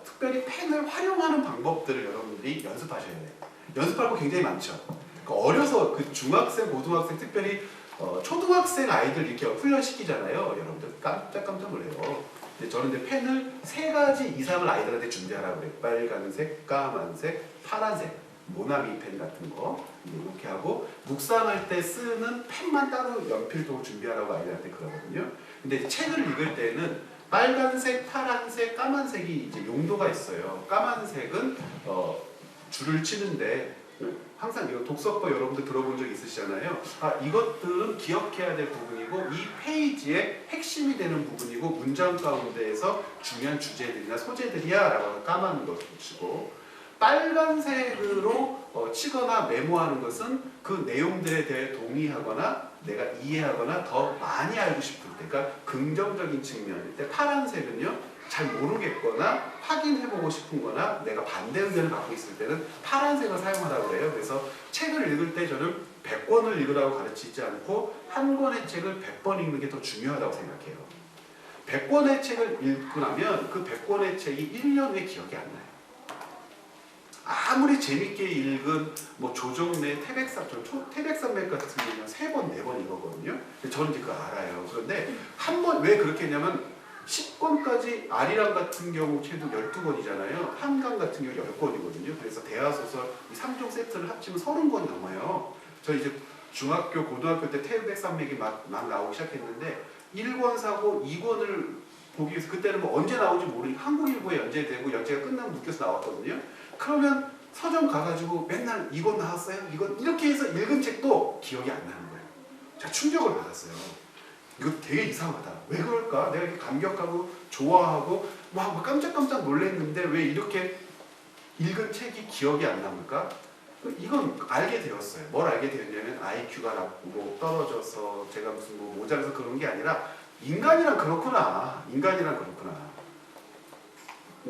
특별히 펜을 활용하는 방법들을 여러분들이 연습하셔야 돼요. 연습할 거 굉장히 많죠. 어려서 중학생, 고등학생, 특별히 초등학생 아이들 이렇게 훈련시키잖아요. 여러분들 깜짝 놀래요. 저는 이제 펜을 3가지 이상을 아이들한테 준비하라고 그래요. 빨간색, 까만색, 파란색, 모나미 펜 같은 거 이렇게 하고 묵상할 때 쓰는 펜만 따로 연필도 준비하라고 아이들한테 그러거든요. 근데 책을 읽을 때는 빨간색, 파란색, 까만색이 이제 용도가 있어요. 까만색은 줄을 치는데 항상 이거 독서법 여러분들 들어본 적 있으시잖아요. 이것들은 기억해야 될 부분이고 이 페이지의 핵심이 되는 부분이고 문장 가운데에서 중요한 주제들이나 소재들이야 라고 까만 것을 치고 빨간색으로 치거나 메모하는 것은 그 내용들에 대해 동의하거나 내가 이해하거나 더 많이 알고 싶을 때, 그러니까 긍정적인 측면일 때, 파란색은요 잘 모르겠거나 확인해보고 싶은 거나 내가 반대 의견을 갖고 있을 때는 파란색을 사용하라고 그래요. 그래서 책을 읽을 때 저는 100권을 읽으라고 가르치지 않고 한 권의 책을 100번 읽는 게 더 중요하다고 생각해요. 100권의 책을 읽고 나면 그 100권의 책이 1년 후에 기억이 안 나요. 아무리 재밌게 읽은 뭐 조정래 태백산맥 같은 경우는 3번, 4번 이거거든요. 저는 이제 그거 알아요. 그런데 한 번 왜 그렇게 했냐면 10권까지 아리랑 같은 경우 최소 12권이잖아요. 한강 같은 경우 10권이거든요. 그래서 대하소설 3종 세트를 합치면 30권이 넘어요. 저 이제 중학교, 고등학교 때 태백산맥이 막 나오기 시작했는데 1권 사고 2권을 보기 위해서 그때는 뭐 언제 나오는지 모르니까 한국일보에 연재되고 연재가 끝나면 묶여서 나왔거든요. 그러면 서점 가가지고 맨날 이건 나왔어요? 이건 이렇게 해서 읽은 책도 기억이 안 나는 거예요. 제가 충격을 받았어요. 이거 되게 이상하다. 왜 그럴까? 내가 이렇게 감격하고 좋아하고 막 깜짝깜짝 놀랐는데 왜 이렇게 읽은 책이 기억이 안 납니까? 이건 알게 되었어요. 뭘 알게 되었냐면 IQ가 뭐 떨어져서 제가 무슨 뭐 모자라서 그런 게 아니라 인간이란 그렇구나. 인간이란 그렇구나.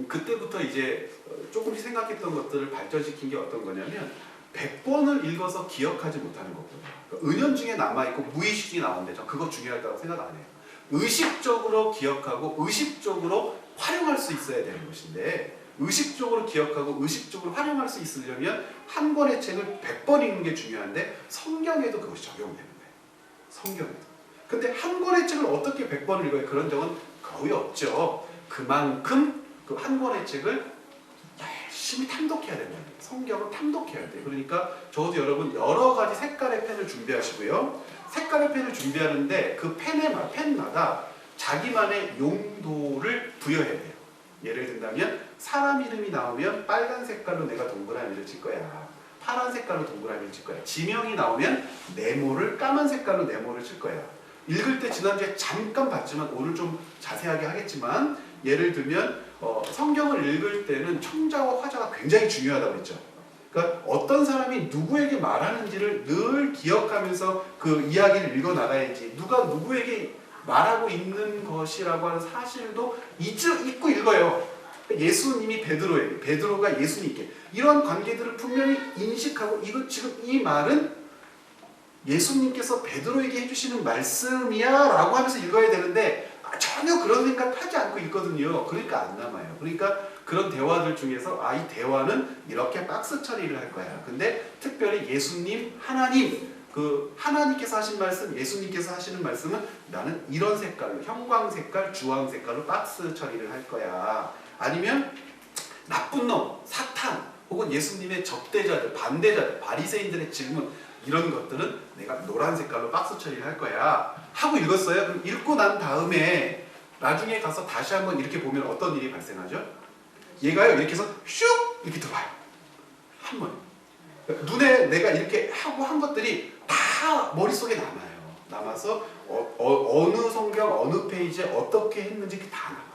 그때부터 이제 조금씩 생각했던 것들을 발전시킨 게 어떤 거냐면 100번을 읽어서 기억하지 못하는 거거든요. 은연중에 남아있고 무의식 중에 나오는데 저 그거 중요하다고 생각 안 해요. 의식적으로 기억하고 의식적으로 활용할 수 있어야 되는 것인데 의식적으로 기억하고 의식적으로 활용할 수 있으려면 한 권의 책을 100번 읽는 게 중요한데 성경에도 그것이 적용되는 거예요. 성경에도. 근데 한 권의 책을 어떻게 100번 읽어요? 그런 적은 거의 없죠. 그만큼 그 한 권의 책을 열심히 탐독해야 된다. 성경을 탐독해야 돼요. 그러니까 저도 여러분 여러 가지 색깔의 펜을 준비하시고요. 색깔의 펜을 준비하는데 그 펜마다 자기만의 용도를 부여해야 돼요. 예를 든다면 사람 이름이 나오면 빨간 색깔로 내가 동그라미를 칠 거야. 파란 색깔로 동그라미를 칠 거야. 지명이 나오면 네모를 까만 색깔로 네모를 칠 거야. 읽을 때 지난주에 잠깐 봤지만 오늘 좀 자세하게 하겠지만 예를 들면 성경을 읽을 때는 청자와 화자가 굉장히 중요하다고 했죠. 그러니까 어떤 사람이 누구에게 말하는지를 늘 기억하면서 그 이야기를 읽어 나가야지 누가 누구에게 말하고 있는 것이라고 하는 사실도 잊고 읽어요. 예수님이 베드로에게, 베드로가 예수님께 이러한 관계들을 분명히 인식하고 이거 지금 이 말은 예수님께서 베드로에게 해주시는 말씀이야 라고 하면서 읽어야 되는데 전혀 그런 생각하지 않고 있거든요. 그러니까 안 남아요. 그러니까 그런 대화들 중에서 이 대화는 이렇게 박스 처리를 할 거야. 근데 특별히 예수님, 하나님, 그 하나님께서 하신 말씀, 예수님께서 하시는 말씀은 나는 이런 색깔로, 형광 색깔, 주황 색깔로 박스 처리를 할 거야. 아니면 나쁜 놈, 사탄, 혹은 예수님의 적대자들, 반대자들, 바리새인들의 질문 이런 것들은 내가 노란 색깔로 박스 처리를 할 거야 하고 읽었어요. 그럼 읽고 난 다음에 나중에 가서 다시 한번 이렇게 보면 어떤 일이 발생하죠? 얘가요 이렇게 해서 슉 이렇게 들어와요. 한 번. 눈에 내가 이렇게 하고 한 것들이 다 머릿속에 남아요. 남아서 어느 성경 어느 페이지에 어떻게 했는지 다 남아요.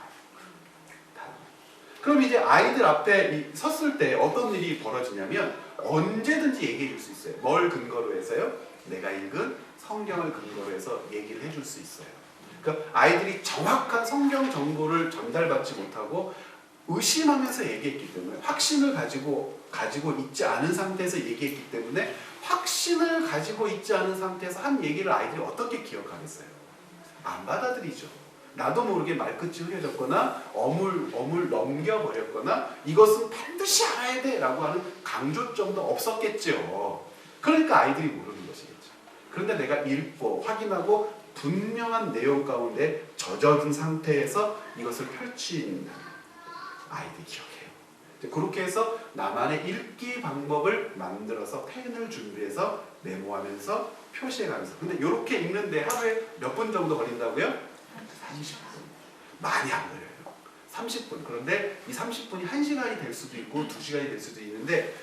그럼 이제 아이들 앞에 섰을 때 어떤 일이 벌어지냐면 언제든지 얘기해 줄 수 있어요. 뭘 근거로 해서요? 내가 읽은 성경을 근거로 해서 얘기를 해줄 수 있어요. 그러니까 아이들이 정확한 성경 정보를 전달받지 못하고 의심하면서 얘기했기 때문에 확신을 가지고 있지 않은 상태에서 얘기했기 때문에 확신을 가지고 있지 않은 상태에서 한 얘기를 아이들이 어떻게 기억하겠어요? 안 받아들이죠. 나도 모르게 말끝이 흐려졌거나 어물 넘겨버렸거나 이것은 반드시 알아야 돼 라고 하는 강조점도 없었겠죠. 그러니까 아이들이 모르는 것이겠죠. 그런데 내가 읽고 확인하고 분명한 내용 가운데 젖어든 상태에서 이것을 펼친 아이들이 기억해요. 그렇게 해서 나만의 읽기 방법을 만들어서 펜을 준비해서 메모하면서 표시해가면서 근데 이렇게 읽는데 하루에 몇 분 정도 걸린다고요? 30분. 많이 안 걸려요. 30분. 그런데 이 30분이 1시간이 될 수도 있고 2시간이 될 수도 있는데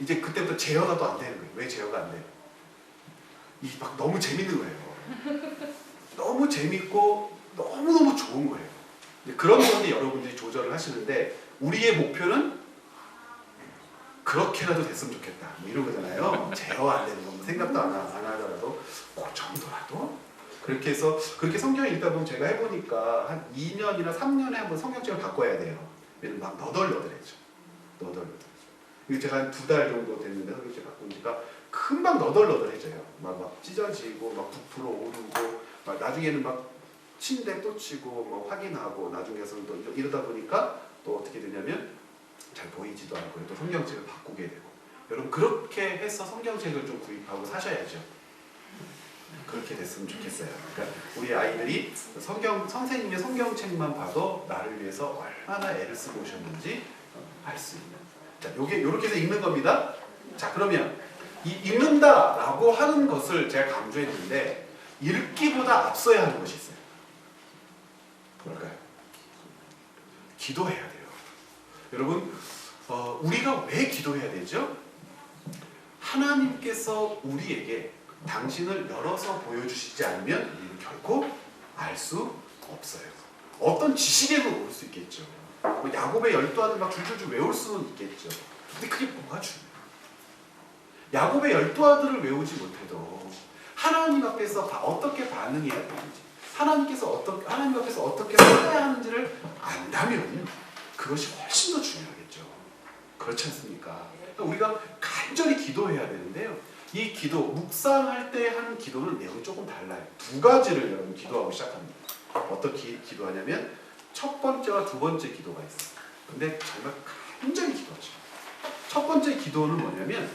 이제 그때부터 제어가 또 안 되는 거예요. 왜 제어가 안 돼요? 이 막 너무 재밌는 거예요. 너무 재밌고 너무너무 좋은 거예요. 그런 건데 여러분들이 조절을 하시는데 우리의 목표는 그렇게라도 됐으면 좋겠다. 뭐 이런 거잖아요. 제어 안 되는 건 생각도 안 하더라도 그 정도라도 그렇게 해서 그렇게 성경을 읽다 보면 제가 해보니까 한 2년이나 3년에 한번 성경책을 바꿔야 돼요. 왜냐면 막 너덜너덜해져. 그리고 제가 한 2달 정도 됐는데 성경책 바꾸니까 금방 너덜너덜해져요. 막 찢어지고 막 부풀어 오르고 막 나중에는 막 침대 또 치고 뭐 확인하고 나중에서는 또 이러다 보니까 또 어떻게 되냐면 잘 보이지도 않고 또 성경책을 바꾸게 되고 여러분 그렇게 해서 성경책을 좀 구입하고 사셔야죠. 그렇게 됐으면 좋겠어요. 그러니까 우리 아이들이 선생님의 성경책만 봐도 나를 위해서 얼마나 애를 쓰고 오셨는지 알 수 있는. 자, 요렇게 해서 읽는 겁니다. 자, 그러면 이 읽는다라고 하는 것을 제가 강조했는데 읽기보다 앞서야 하는 것이 있어요. 뭘까요? 기도해야 돼요. 여러분, 우리가 왜 기도해야 되죠? 하나님께서 우리에게 당신을 열어서 보여주시지 않으면 우리는 결코 알 수 없어요. 어떤 지식에는 오를 수 있겠죠. 뭐 야곱의 12아들 막 줄줄줄 외울 수는 있겠죠. 근데 그게 뭐가 중요해요? 야곱의 12아들을 외우지 못해도 하나님 앞에서 어떻게 반응해야 되는지 하나님 앞에서 어떻게 살아야 하는지를 안다면 그것이 훨씬 더 중요하겠죠. 그렇지 않습니까? 그러니까 우리가 간절히 기도해야 되는데요. 이 기도, 묵상할 때 하는 기도는 내용이 조금 달라요. 두 가지를 여러분 기도하고 시작합니다. 어떻게 기도하냐면 첫 번째와 두 번째 기도가 있어요. 근데 정말 간절히 기도하죠. 첫 번째 기도는 뭐냐면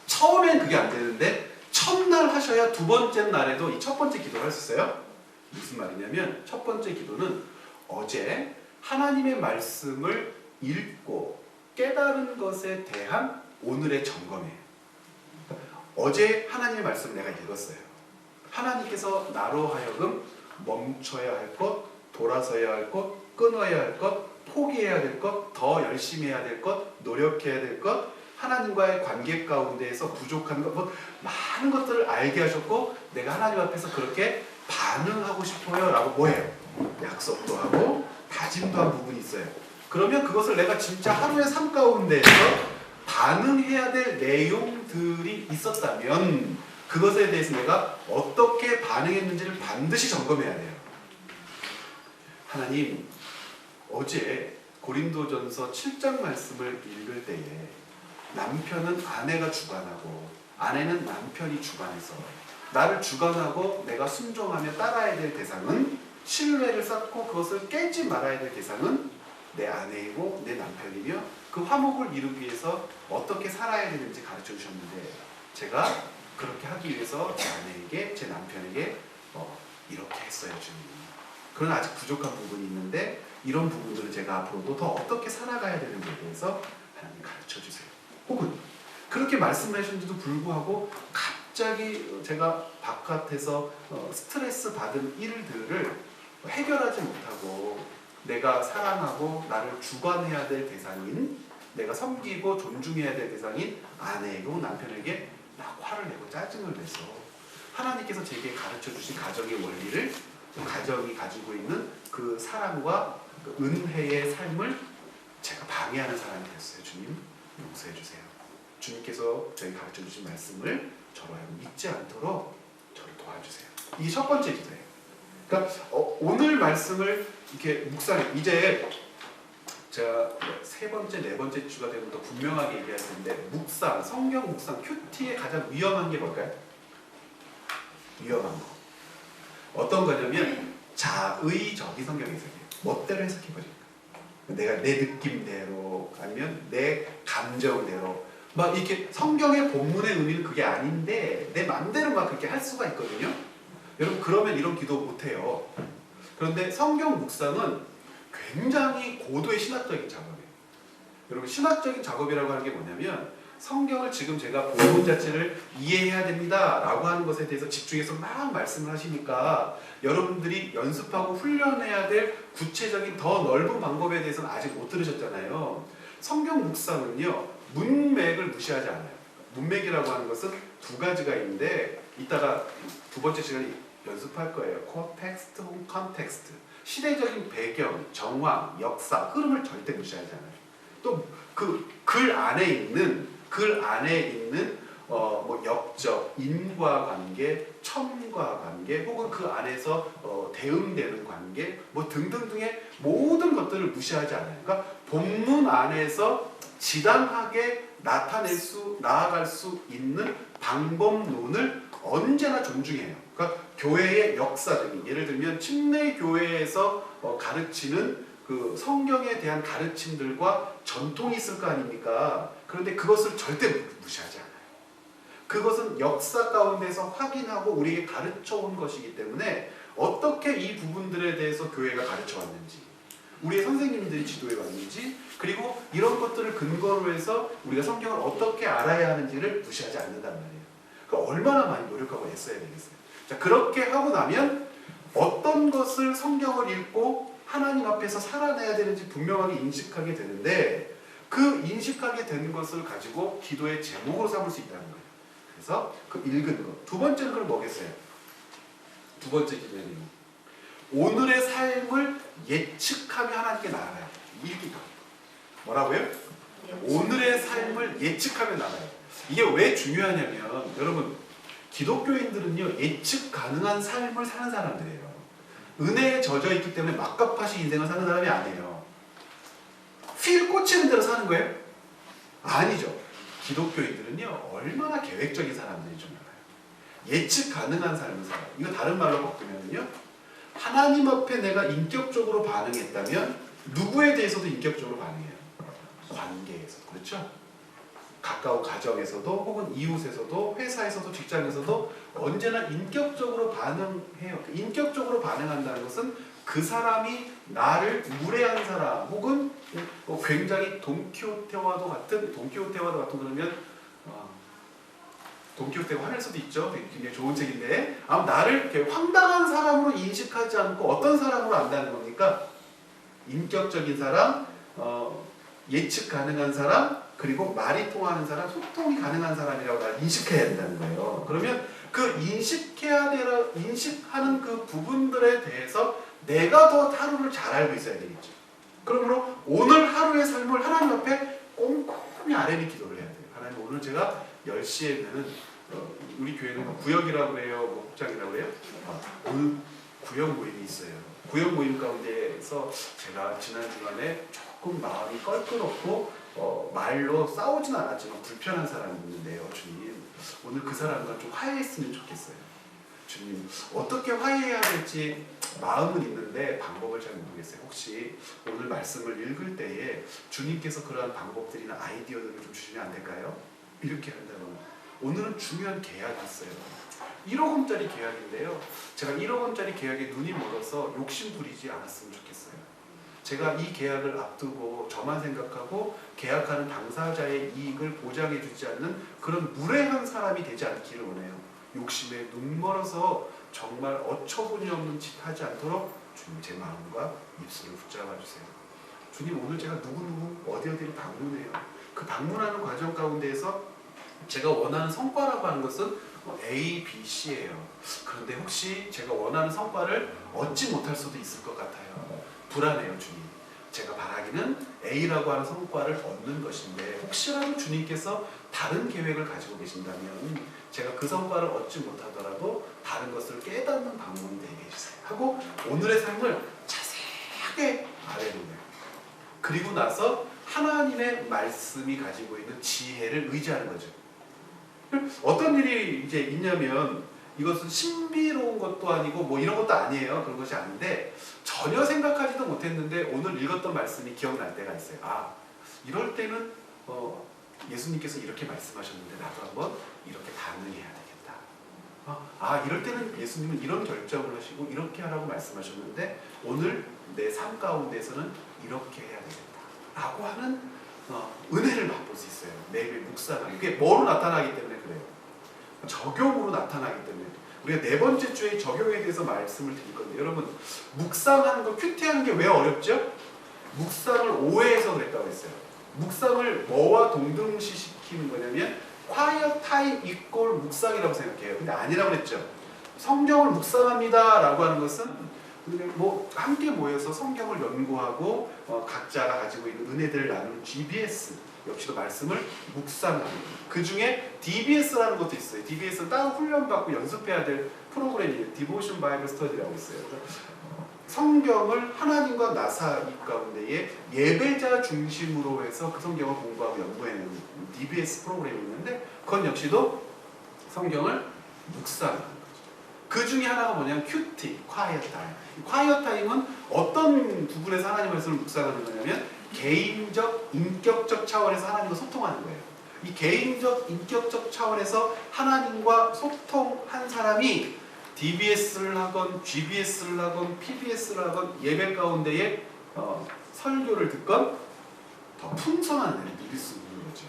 처음엔 그게 안 되는데 첫날 하셔야 두 번째 날에도 이 첫 번째 기도를 할 수 있어요. 무슨 말이냐면 첫 번째 기도는 어제 하나님의 말씀을 읽고 깨달은 것에 대한 오늘의 점검이에요. 어제 하나님의 말씀을 내가 읽었어요. 하나님께서 나로 하여금 멈춰야 할 것, 돌아서야 할 것, 끊어야 할 것, 포기해야 될 것, 더 열심히 해야 될 것, 노력해야 될 것, 하나님과의 관계 가운데에서 부족한 것, 뭐 많은 것들을 알게 하셨고 내가 하나님 앞에서 그렇게 반응하고 싶어요 라고 뭐해요? 약속도 하고 다짐도 한 부분이 있어요. 그러면 그것을 내가 진짜 하루의 삶 가운데에서 반응해야 될 내용들이 있었다면 그것에 대해서 내가 어떻게 반응했는지를 반드시 점검해야 돼요. 하나님, 어제 고린도전서 7장 말씀을 읽을 때에 남편은 아내가 주관하고 아내는 남편이 주관해서 나를 주관하고 내가 순종하며 따라야 될 대상은 신뢰를 쌓고 그것을 깨지 말아야 될 대상은 내 아내이고 내 남편이며 그 화목을 이루기 위해서 어떻게 살아야 되는지 가르쳐 주셨는데 제가 그렇게 하기 위해서 제 아내에게 제 남편에게 이렇게 했어요 주님. 그러나 아직 부족한 부분이 있는데 이런 부분들을 제가 앞으로도 더 어떻게 살아가야 되는지에 대해서 하나님 가르쳐 주세요. 혹은 그렇게 말씀을 하셨는데도 불구하고 갑자기 제가 바깥에서 스트레스 받은 일들을 해결하지 못하고 내가 사랑하고 나를 주관해야 될 대상인 내가 섬기고 존중해야 될 대상인 아내이고 남편에게 막 화를 내고 짜증을 내서 하나님께서 제게 가르쳐 주신 가정의 원리를 가정이 가지고 있는 그 사랑과 그 은혜의 삶을 제가 방해하는 사람이 됐어요. 주님 용서해 주세요. 주님께서 저희 가르쳐 주신 말씀을 저로 하여금 잊지 않도록 저를 도와주세요. 이게 첫 번째 기도예요. 그러니까 오늘 말씀을 이렇게 묵상해. 이제 제가 세 번째, 네 번째 주가 되면 더 분명하게 얘기할 텐데 묵상, 성경 묵상, 큐티의 가장 위험한 게 뭘까요? 위험한 거. 어떤 거냐면 자의적인 성경 해석이에요. 멋대로 해석해버리니까. 내가 내 느낌대로 아니면 내 감정대로 막 이렇게 성경의 본문의 의미는 그게 아닌데 내 맘대로 막 그렇게 할 수가 있거든요. 여러분 그러면 이런 기도 못해요. 그런데 성경 묵상은 굉장히 고도의 신학적인 작업이에요. 여러분 신학적인 작업이라고 하는 게 뭐냐면 성경을 지금 제가 본문 자체를 이해해야 됩니다 라고 하는 것에 대해서 집중해서 막 말씀을 하시니까 여러분들이 연습하고 훈련해야 될 구체적인 더 넓은 방법에 대해서는 아직 못 들으셨잖아요. 성경 묵상은요 문맥을 무시하지 않아요. 문맥이라고 하는 것은 두 가지가 있는데 이따가 두 번째 시간에 연습할 거예요. 콘텍스트 혹은 컨텍스트. 시대적인 배경, 정황, 역사, 흐름을 절대 무시하지 않아요. 또 그 글 안에 있는 뭐 역적, 인과관계, 첨과관계, 혹은 그 안에서 대응되는 관계, 뭐 등등등의 모든 것들을 무시하지 않아요. 그러니까 본문 안에서 지당하게 나아갈 수 있는 방법론을 언제나 존중해요. 그러니까 교회의 역사적인, 예를 들면 침례 교회에서 가르치는 그 성경에 대한 가르침들과 전통이 있을 거 아닙니까? 그런데 그것을 절대 무시하지 않아요. 그것은 역사 가운데서 확인하고 우리에게 가르쳐 온 것이기 때문에 어떻게 이 부분들에 대해서 교회가 가르쳐 왔는지, 우리의 선생님들이 지도해 왔는지, 그리고 이런 것들을 근거로 해서 우리가 성경을 어떻게 알아야 하는지를 무시하지 않는단 말이에요. 그러니까 얼마나 많이 노력하고 애써야 되겠어요. 자, 그렇게 하고 나면 어떤 것을 성경을 읽고 하나님 앞에서 살아내야 되는지 분명하게 인식하게 되는데, 그 인식하게 된 것을 가지고 기도의 제목으로 삼을 수 있다는 거예요. 그래서 그 읽은 것. 두 번째는 그럼 뭐겠어요? 두 번째 기도는 오늘의 삶을 예측하며 하나님께 나아가요. 이 기도. 뭐라고요? 오늘의 삶을 예측하며 나아가요. 이게 왜 중요하냐면, 여러분, 기독교인들은요, 예측 가능한 삶을 사는 사람들이에요. 은혜에 젖어 있기 때문에 막갑하신 인생을 사는 사람이 아니에요. 휠 꽂히는 대로 사는 거예요? 아니죠. 기독교인들은요, 얼마나 계획적인 사람들이 좀 알아요. 예측 가능한 삶을 살아요. 이거 다른 말로 바꾸면요, 하나님 앞에 내가 인격적으로 반응했다면 누구에 대해서도 인격적으로 반응해요. 관계에서. 그렇죠? 가까운 가정에서도, 혹은 이웃에서도, 회사에서도, 직장에서도 언제나 인격적으로 반응해요. 인격적으로 반응한다는 것은 그 사람이 나를 무례한 사람, 혹은 굉장히 돈키호테와도 같은 그러면 돈키호테가 화낼 수도 있죠. 굉장히 좋은 책인데, 아마 나를 이렇게 황당한 사람으로 인식하지 않고 어떤 사람으로 안다는 겁니까? 인격적인 사람, 예측 가능한 사람, 그리고 말이 통하는 사람, 소통이 가능한 사람이라고 날 인식해야 된다는 거예요. 그러면 그 인식하는 그 부분들에 대해서 내가 더 하루를 잘 알고 있어야 되겠죠. 그러므로 오늘 하루의 삶을 하나님 앞에 꼼꼼히 아뢰는 기도를 해야 돼요. 하나님, 오늘 제가 10시에는 우리 교회는 구역이라고 해요, 뭐 복장이라고 해요. 오늘 구역 모임이 있어요. 구역 모임 가운데에서 제가 지난 주간에 조금 마음이 껄끄럽고 말로 싸우진 않았지만 불편한 사람이 있는데요. 주님, 오늘 그 사람과 좀 화해했으면 좋겠어요. 주님, 어떻게 화해해야 될지 마음은 있는데 방법을 잘 모르겠어요. 혹시 오늘 말씀을 읽을 때에 주님께서 그러한 방법들이나 아이디어들을 좀 주시면 안 될까요? 이렇게 한다면, 오늘은 중요한 계약이 있어요. 1억 원짜리 계약인데요. 제가 1억 원짜리 계약에 눈이 멀어서 욕심 부리지 않았으면 좋겠어요. 제가 이 계약을 앞두고 저만 생각하고 계약하는 당사자의 이익을 보장해 주지 않는 그런 무례한 사람이 되지 않기를 원해요. 욕심에 눈 멀어서 정말 어처구니 없는 짓 하지 않도록 주님, 제 마음과 입술을 붙잡아 주세요. 주님, 오늘 제가 누구누구 어디를 방문해요. 그 방문하는 과정 가운데에서 제가 원하는 성과라고 하는 것은 A, B, C예요. 그런데 혹시 제가 원하는 성과를 얻지 못할 수도 있을 것 같아요. 불안해요, 주님. 제가 바라기는 A라고 하는 성과를 얻는 것인데, 혹시라도 주님께서 다른 계획을 가지고 계신다면 제가 그 성과를 얻지 못하더라도 다른 것을 깨닫는 방법이 되게 해주세요 하고 오늘의 삶을 자세하게 아뢰는 거예요. 그리고 나서 하나님의 말씀이 가지고 있는 지혜를 의지하는 거죠. 어떤 일이 이제 있냐면, 이것은 신비로운 것도 아니고 뭐 이런 것도 아니에요. 그런 것이 아닌데, 전혀 생각하지도 못했는데 오늘 읽었던 말씀이 기억날 때가 있어요. 아, 이럴 때는 예수님께서 이렇게 말씀하셨는데 나도 한번 이렇게 반응해야 되겠다. 이럴 때는 예수님은 이런 결정을 하시고 이렇게 하라고 말씀하셨는데 오늘 내 삶 가운데서는 이렇게 해야 되겠다 라고 하는 은혜를 맛볼 수 있어요. 매일 묵상하기. 그게 뭐로 나타나기 때문에 그래요. 적용으로 나타나기 때문에. 우리가 네 번째 주에 적용에 대해서 말씀을 드릴 건데, 여러분, 묵상하는 거, 큐티하는 게 왜 어렵죠? 묵상을 오해해서 그랬다고 했어요. 묵상을 뭐와 동등시시키는 거냐면 quiet time equal 묵상이라고 생각해요. 근데 아니라고 그랬죠. 성경을 묵상합니다 라고 하는 것은 뭐 함께 모여서 성경을 연구하고 각자가 가지고 있는 은혜들을 나누는 GBS, 역시도 말씀을 묵상하는, 그 중에 DBS라는 것도 있어요. DBS는 따로 훈련받고 연습해야 될 프로그램이에요. Devotion Bible Study라고 있어요. 성경을 하나님과 나 사이 가운데에 예배자 중심으로 해서 그 성경을 공부하고 연구해내는 DBS 프로그램이 있는데, 그건 역시도 성경을 묵상하는 거죠. 그 중에 하나가 뭐냐면 큐티, quiet time. quiet time은 어떤 부분에서 하나님 말씀을 묵상하는 거냐면 개인적, 인격적 차원에서 하나님과 소통하는 거예요. 이 개인적, 인격적 차원에서 하나님과 소통한 사람이 DBS를 하건, GBS를 하건, PBS를 하건 예배 가운데에 설교를 듣건 더 풍성한 은혜를 누릴 수 있는 거죠.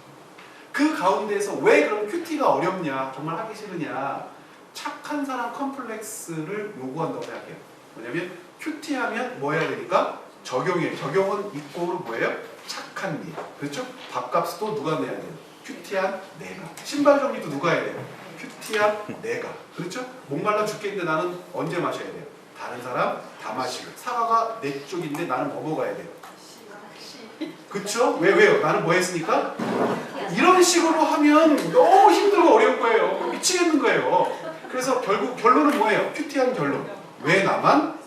그 가운데에서 왜 그럼 큐티가 어렵냐, 정말 하기 싫으냐, 착한 사람 컴플렉스를 요구한다고 생각해요. 뭐냐면 큐티하면 뭐 해야 되니까 적용이에요. 적용은 이꼬르 뭐예요? 착한 일. 그렇죠? 밥값도 누가 내야 돼요? 큐티한 내가. 신발 정리도 누가 해야 돼요? 큐티한 내가. 그렇죠? 목말라 죽겠는데 나는 언제 마셔야 돼요? 다른 사람 다 마시고. 사과가 내 쪽인데 나는 뭐 먹어야 돼요? 그렇죠? 왜요? 나는 뭐 했으니까? 이런 식으로 하면 너무 힘들고 어려울 거예요. 미치겠는 거예요. 그래서 결국 결론은 뭐예요? 큐티한 결론. 왜 나만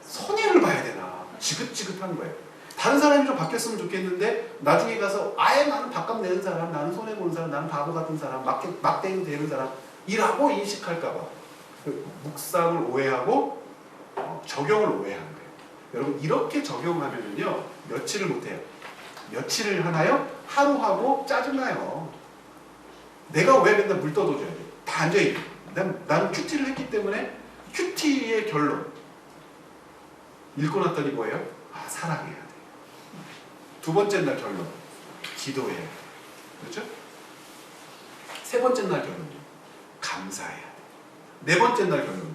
손해를 봐야 되나? 지긋지긋한 거예요. 다른 사람이 좀 바뀌었으면 좋겠는데 나중에 가서 아예 나는 밥값 내는 사람, 나는 손해보는 사람, 나는 바보 같은 사람, 막대기 되는 사람 이라고 인식할까 봐 묵상을 오해하고 적용을 오해하는 거예요. 여러분 이렇게 적용하면은요 며칠을 못해요. 며칠을 하나요? 하루 하고 짜증나요. 내가 왜 맨날 물 떠줘야 돼? 다 앉아있고 나는 큐티를 했기 때문에 큐티의 결론 읽고 났더니 뭐예요? 아 사랑해야 돼. 두 번째 날 결론 기도해야 돼. 그렇죠? 세 번째 날 결론요 감사해야 돼. 네 번째 날 결론요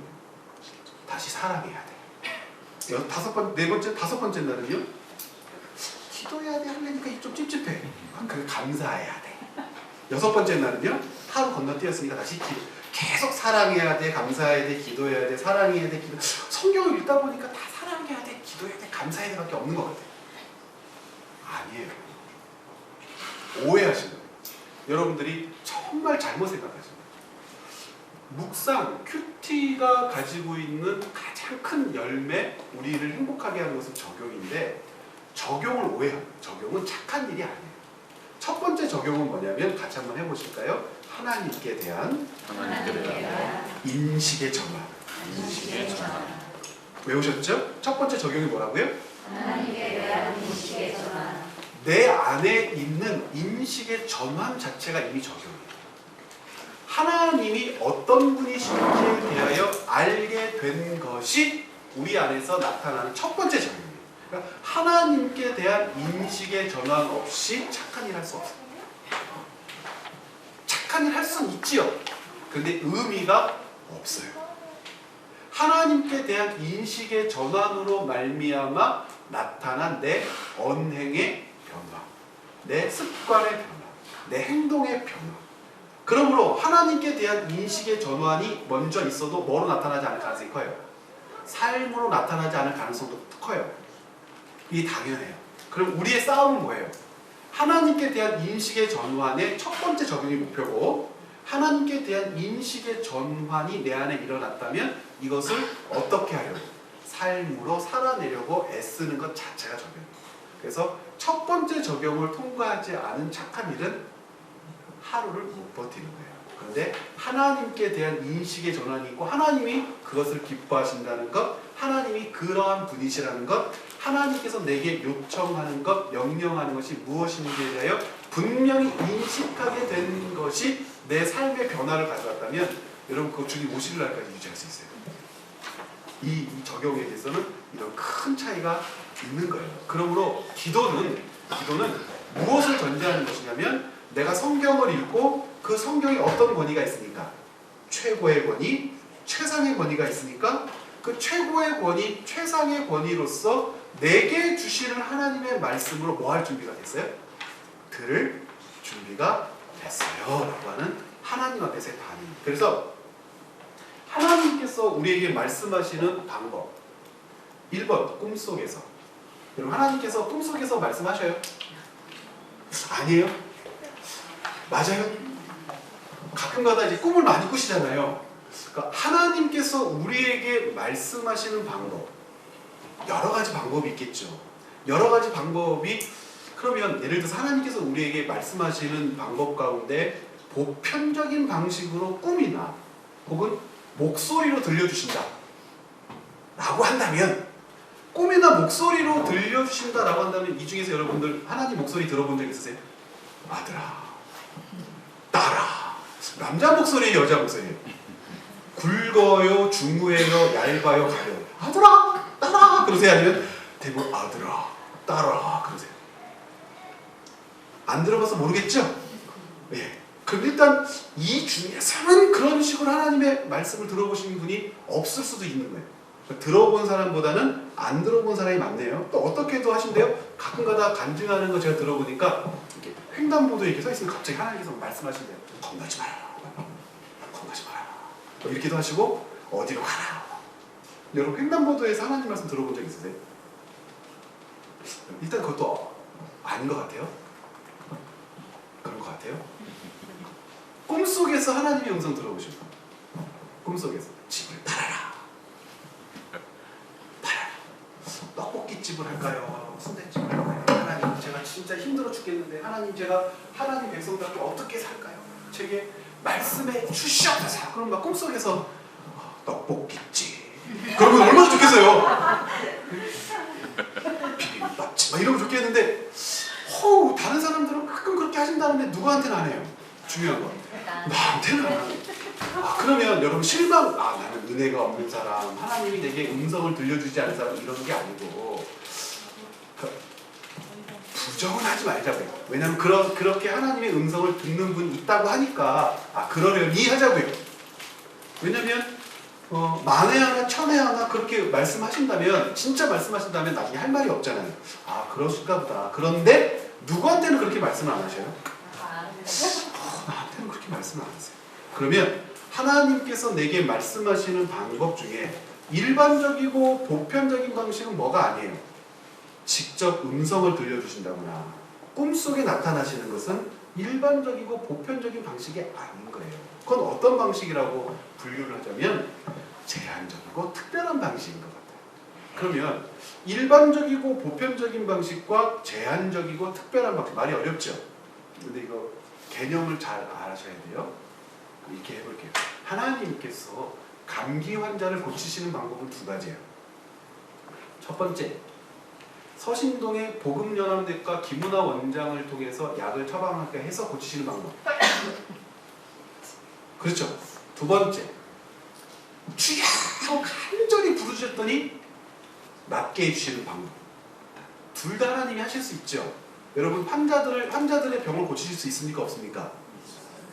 다시 사랑해야 돼. 다섯 번째 날은요 기도해야 돼 하려니까 좀 찝찝해. 그래 감사해야 돼. 여섯 번째 날은요 하루 건너뛰었으니까 다시 계속 사랑해야 돼, 감사해야 돼, 기도해야 돼, 사랑해야 돼, 기도. 성경을 읽다 보니까 다 사랑해야 돼, 기도해야 돼, 감사해야 돼밖에 없는 것 같아요. 아니에요. 오해하시는 거예요. 여러분들이 정말 잘못 생각하시는 거예요. 묵상, 큐티가 가지고 있는 가장 큰 열매, 우리를 행복하게 하는 것은 적용인데 적용을 오해합니다. 적용은 착한 일이 아니에요. 첫 번째 적용은 뭐냐면 같이 한번 해보실까요? 하나님께 대한 인식의 전환. 외우셨죠? 첫 번째 적용이 뭐라고요? 하나님께 대한 인식의 전환. 내 안에 있는 인식의 전환 자체가 이미 적용이에요. 하나님이 어떤 분이신지에 대하여 알게 된 것이 우리 안에서 나타나는 첫 번째 적용이에요. 그러니까 하나님께 대한 인식의 전환 없이 착한 일 할 수 없어요. 착한 일 할 수는 있지요. 그런데 의미가 없어요. 하나님께 대한 인식의 전환으로 말미암아 나타난 내 언행의 변화, 내 습관의 변화, 내 행동의 변화. 그러므로 하나님께 대한 인식의 전환이 먼저 있어도 뭐로 나타나지 않을 가능성이 커요? 삶으로 나타나지 않을 가능성도 커요. 이게 당연해요. 그럼 우리의 싸움은 뭐예요? 하나님께 대한 인식의 전환의 첫 번째 적용이 목표고 하나님께 대한 인식의 전환이 내 안에 일어났다면 이것을 어떻게 하려고? 삶으로 살아내려고 애쓰는 것 자체가 적용이에요. 그래서 첫 번째 적용을 통과하지 않은 착한 일은 하루를 못 버티는 거예요. 그런데 하나님께 대한 인식의 전환이 있고 하나님이 그것을 기뻐하신다는 것, 하나님이 그러한 분이시라는 것, 하나님께서 내게 요청하는 것, 명령하는 것이 무엇인지에 대하여 분명히 인식하게 된 것이 내 삶의 변화를 가져왔다면 여러분 그거 주님 오실 날까지 유지할 수 있어요. 이 적용에 대해서는 이런 큰 차이가 있는 거예요. 그러므로 기도는 무엇을 전제하는 것이냐면 내가 성경을 읽고 그 성경에 어떤 권위가 있으니까 최고의 권위, 최상의 권위가 있으니까 그 최고의 권위, 최상의 권위로서 내게 주시는 하나님의 말씀으로 뭐 할 준비가 됐어요? 들을 준비가 됐어요 라고 하는 하나님 앞에서의 반응. 그래서 하나님께서 우리에게 말씀하시는 방법 1번 꿈속에서. 여러분 하나님께서 꿈속에서 말씀하셔요? 아니에요? 맞아요? 가끔가다 이제 꿈을 많이 꾸시잖아요. 그러니까 하나님께서 우리에게 말씀하시는 방법 여러 가지 방법이 있겠죠. 여러 가지 방법이 그러면 예를 들어서 하나님께서 우리에게 말씀하시는 방법 가운데 보편적인 방식으로 꿈이나 혹은 목소리로 들려주신다 라고 한다면, 꿈이나 목소리로 들려주신다 라고 한다면, 이 중에서 여러분들 하나님 목소리 들어본 적 있으세요? 아들아, 딸아. 남자 목소리예요, 여자 목소리예요? 굵어요, 중후해요, 얇아요, 가려요? 아들아, 딸아 그러세요? 아니면 대부분 아들아, 딸아 그러세요? 안 들어봐서 모르겠죠? 예. 그럼 일단 이 중에서는 그런 식으로 하나님의 말씀을 들어보신 분이 없을 수도 있는 거예요. 들어본 사람보다는 안 들어본 사람이 많네요. 또 어떻게도 하신대요? 가끔가다 간증하는 거 제가 들어보니까 이렇게 횡단보도에 이렇게 서 있으면 갑자기 하나님께서 말씀하신대요. 겁나지 마라, 겁나지 마라. 이렇게도 하시고 어디로 가라. 여러분 횡단보도에서 하나님 말씀 들어본 적 있으세요? 일단 그것도 아닌 것 같아요. 그런 것 같아요. 꿈속에서 하나님의 음성 들어보신 분. 꿈속에서 집을 팔아라. 팔아라. 떡볶이집을 할까요? 순대집을 할까요? 하나님 제가 진짜 힘들어 죽겠는데 하나님 제가 하나님 백성답게 어떻게 살까요? 제게 말씀해 주시옵소서. 그럼 막 꿈속에서 떡볶이집. 그러면 얼마나 좋겠어요? 비빔밥집 막 이러면 좋겠는데 다른 사람들은 가끔 그렇게 하신다는데 누구한테는 안 해요. 중요한 건 나한테는 안 해요. 그러면 여러분 실망, 나는 은혜가 없는 사람, 하나님이 내게 음성을 들려주지 않은 사람 이런 게 아니고 부정은 하지 말자고요. 왜냐하면 그렇게 하나님의 음성을 듣는 분이 있다고 하니까 그러려니 하자고요. 왜냐하면 만에 하나 천에 하나 그렇게 말씀하신다면, 진짜 말씀하신다면 나중에 할 말이 없잖아요. 그러실까 보다. 그런데 누구한테는 그렇게 말씀을 안 하셔요? 나한테는 그렇게 말씀을 안 하세요. 그러면 하나님께서 내게 말씀하시는 방법 중에 일반적이고 보편적인 방식은 뭐가 아니에요. 직접 음성을 들려주신다거나 꿈속에 나타나시는 것은 일반적이고 보편적인 방식이 아닌 거예요. 그건 어떤 방식이라고 분류를 하자면 제한적이고 특별한 방식인 것 같아요. 그러면 일반적이고 보편적인 방식과 제한적이고 특별한 방식, 말이 어렵죠? 근데 이거 개념을 잘 알아셔야 돼요. 이렇게 해볼게요. 하나님께서 감기 환자를 고치시는 방법은 두 가지예요. 첫 번째, 서신동의 복음연합대과 김은하 원장을 통해서 약을 처방하게 해서 고치시는 방법. 그렇죠. 두 번째, 주여 간절히 부르셨더니 낫게 해주시는 방법. 둘 다 하나님이 하실 수 있죠. 여러분 환자들의 병을 고치실 수 있습니까? 없습니까?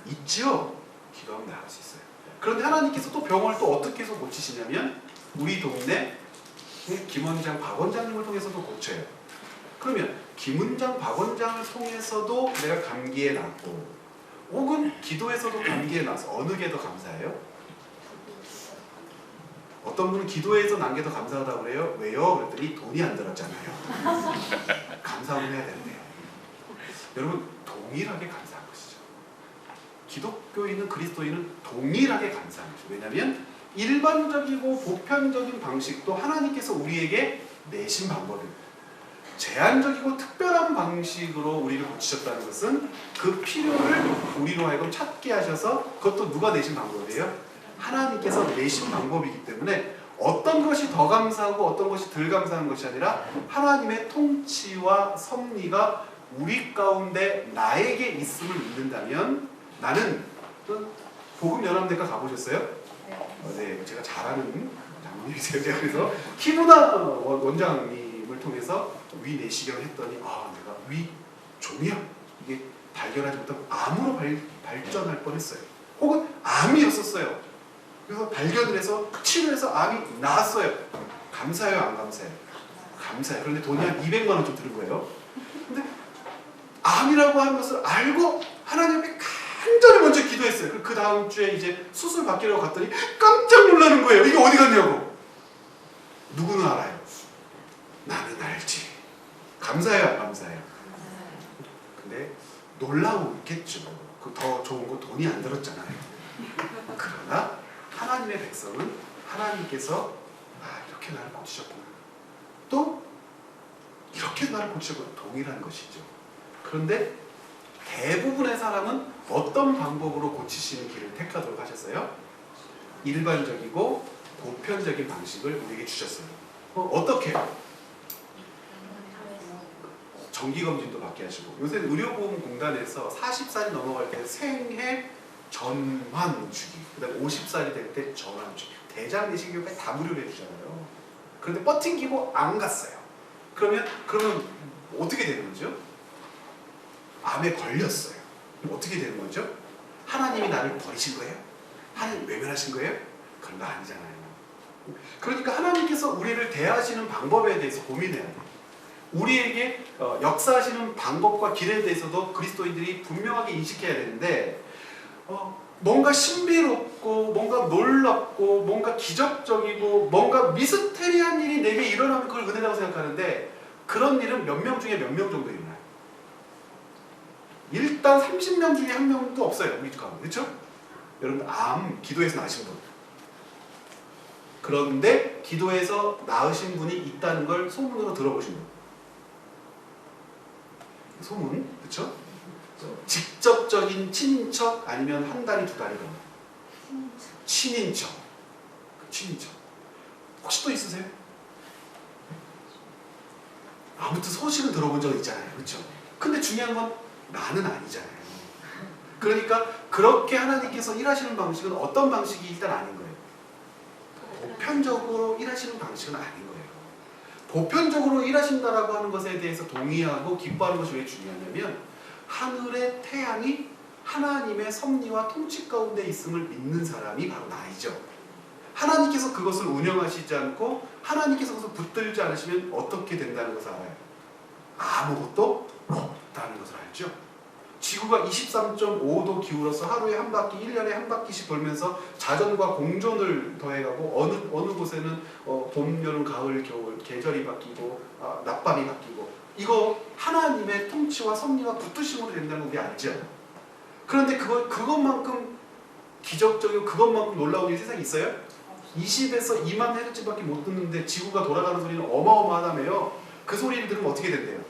있죠. 기도하면 나을 수 있어요. 그런데 하나님께서 또 병을 또 어떻게 해서 고치시냐면 우리 동네 김 원장, 박 원장님을 통해서도 고쳐요. 그러면 김 원장, 박 원장을 통해서도 내가 감기에 낫고, 혹은 기도에서도 감기에 나서 어느 게 더 감사해요? 어떤 분은 기도에서 난 게 더 감사하다고 그래요. 왜요? 그랬더니 돈이 안 들었잖아요. 감사는 해야 되는데요. 여러분 동일하게 감사한 것이죠. 기독교인은 그리스도인은 동일하게 감사한 것이죠. 왜냐하면 일반적이고 보편적인 방식도 하나님께서 우리에게 내신 방법입니다. 제한적이고 특별한 방식으로 우리를 고치셨다는 것은 그 필요를 우리로 하여금 찾게 하셔서, 그것도 누가 내신 방법이에요? 하나님께서 내신 방법이기 때문에 어떤 것이 더 감사하고 어떤 것이 덜 감사한 것이 아니라 하나님의 통치와 섭리가 우리 가운데 나에게 있음을 믿는다면, 나는 복음연합대과 가보셨어요? 네, 제가 잘 아는 장모님이세요. 제가 그래서 김은하 원장님을 통해서 위 내시경을 했더니 내가 위 종이야 이게 발견하지 못하고 암으로 발전할 뻔했어요. 혹은 암이었었어요. 그래서 발견을 해서 치료해서 암이 나았어요. 감사해요, 안 감사해요? 감사해요. 그런데 돈이 한 200만 원 좀 드는 거예요. 근데 암이라고 하는 것을 알고 하나님께 간절히 먼저 기도했어요. 그 다음 주에 이제 수술 받기로 갔더니 깜짝 놀라는 거예요. 이게 어디 갔냐고. 누구는 알아요. 나는 알지. 감사해요, 안 감사해요? 근데 놀라고 있겠죠. 그 더 좋은 거 돈이 안 들었잖아요. 그러나 하나님의 백성은 하나님께서 이렇게 나를 고치셨구나, 또 이렇게 나를 고치셨구나, 동일한 것이죠. 그런데 대부분의 사람은 어떤 방법으로 고치시는 길을 택하도록 하셨어요? 일반적이고 보편적인 방식을 우리에게 주셨어요. 어떻게? 정기검진도 받게 하시고, 요새 의료보험공단에서 40살이 넘어갈 때 생애 전환주기, 그 다음에 50살이 될 때 전환주기, 대장 내시경까지 다 무료로 해주잖아요. 그런데 버팅기고 안 갔어요. 그러면 어떻게 되는 거죠? 암에 걸렸어요. 어떻게 되는 거죠? 하나님이 나를 버리신 거예요? 하나님 외면하신 거예요? 그런 거 아니잖아요. 그러니까 하나님께서 우리를 대하시는 방법에 대해서 고민해야 돼요. 우리에게 역사하시는 방법과 길에 대해서도 그리스도인들이 분명하게 인식해야 되는데, 뭔가 신비롭고 뭔가 놀랍고 뭔가 기적적이고 뭔가 미스테리한 일이 내게 일어나면 그걸 은혜라고 생각하는데, 그런 일은 몇 명 중에 몇 명 정도 일어나요. 일단 30명 중에 한 명도 없어요, 우리 가운데. 그렇죠? 여러분, 암 기도해서 나으신 분, 그런데 기도해서 나으신 분이 있다는 걸 소문으로 들어보신 분, 소문, 그렇죠? 직접적인 친인척 아니면 한 달이 두 달이거나 친인척. 혹시 또 있으세요? 아무튼 소식은 들어본 적 있잖아요, 그렇죠? 근데 중요한 건 나는 아니잖아요. 그러니까 그렇게 하나님께서 일하시는 방식은 어떤 방식이 일단 아닌 거예요. 보편적으로 일하시는 방식은 아닌 거예요. 보편적으로 일하신다라고 하는 것에 대해서 동의하고 기뻐하는 것이 왜 중요하냐면, 하늘의 태양이 하나님의 섭리와 통치 가운데 있음을 믿는 사람이 바로 나이죠. 하나님께서 그것을 운영하시지 않고 하나님께서 그것을 붙들지 않으시면 어떻게 된다는 것을 알아요. 아무것도 없다는 것을 알죠. 지구가 23.5도 기울어서 하루에 한 바퀴, 1년에 한 바퀴씩 돌면서 자전과 공존을 더해가고, 어느 곳에는 봄, 여름, 가을, 겨울 계절이 바뀌고 낮밤이 바뀌고, 이거 하나님의 통치와 섭리와 붙드심으로 된다는 거 우리 알죠? 그런데 그것만큼 기적적이고 그것만큼 놀라운 일이 세상에 있어요? 20에서 2만 헤르츠밖에 못 듣는데 지구가 돌아가는 소리는 어마어마하다며요. 그 소리를 들으면 어떻게 된대요?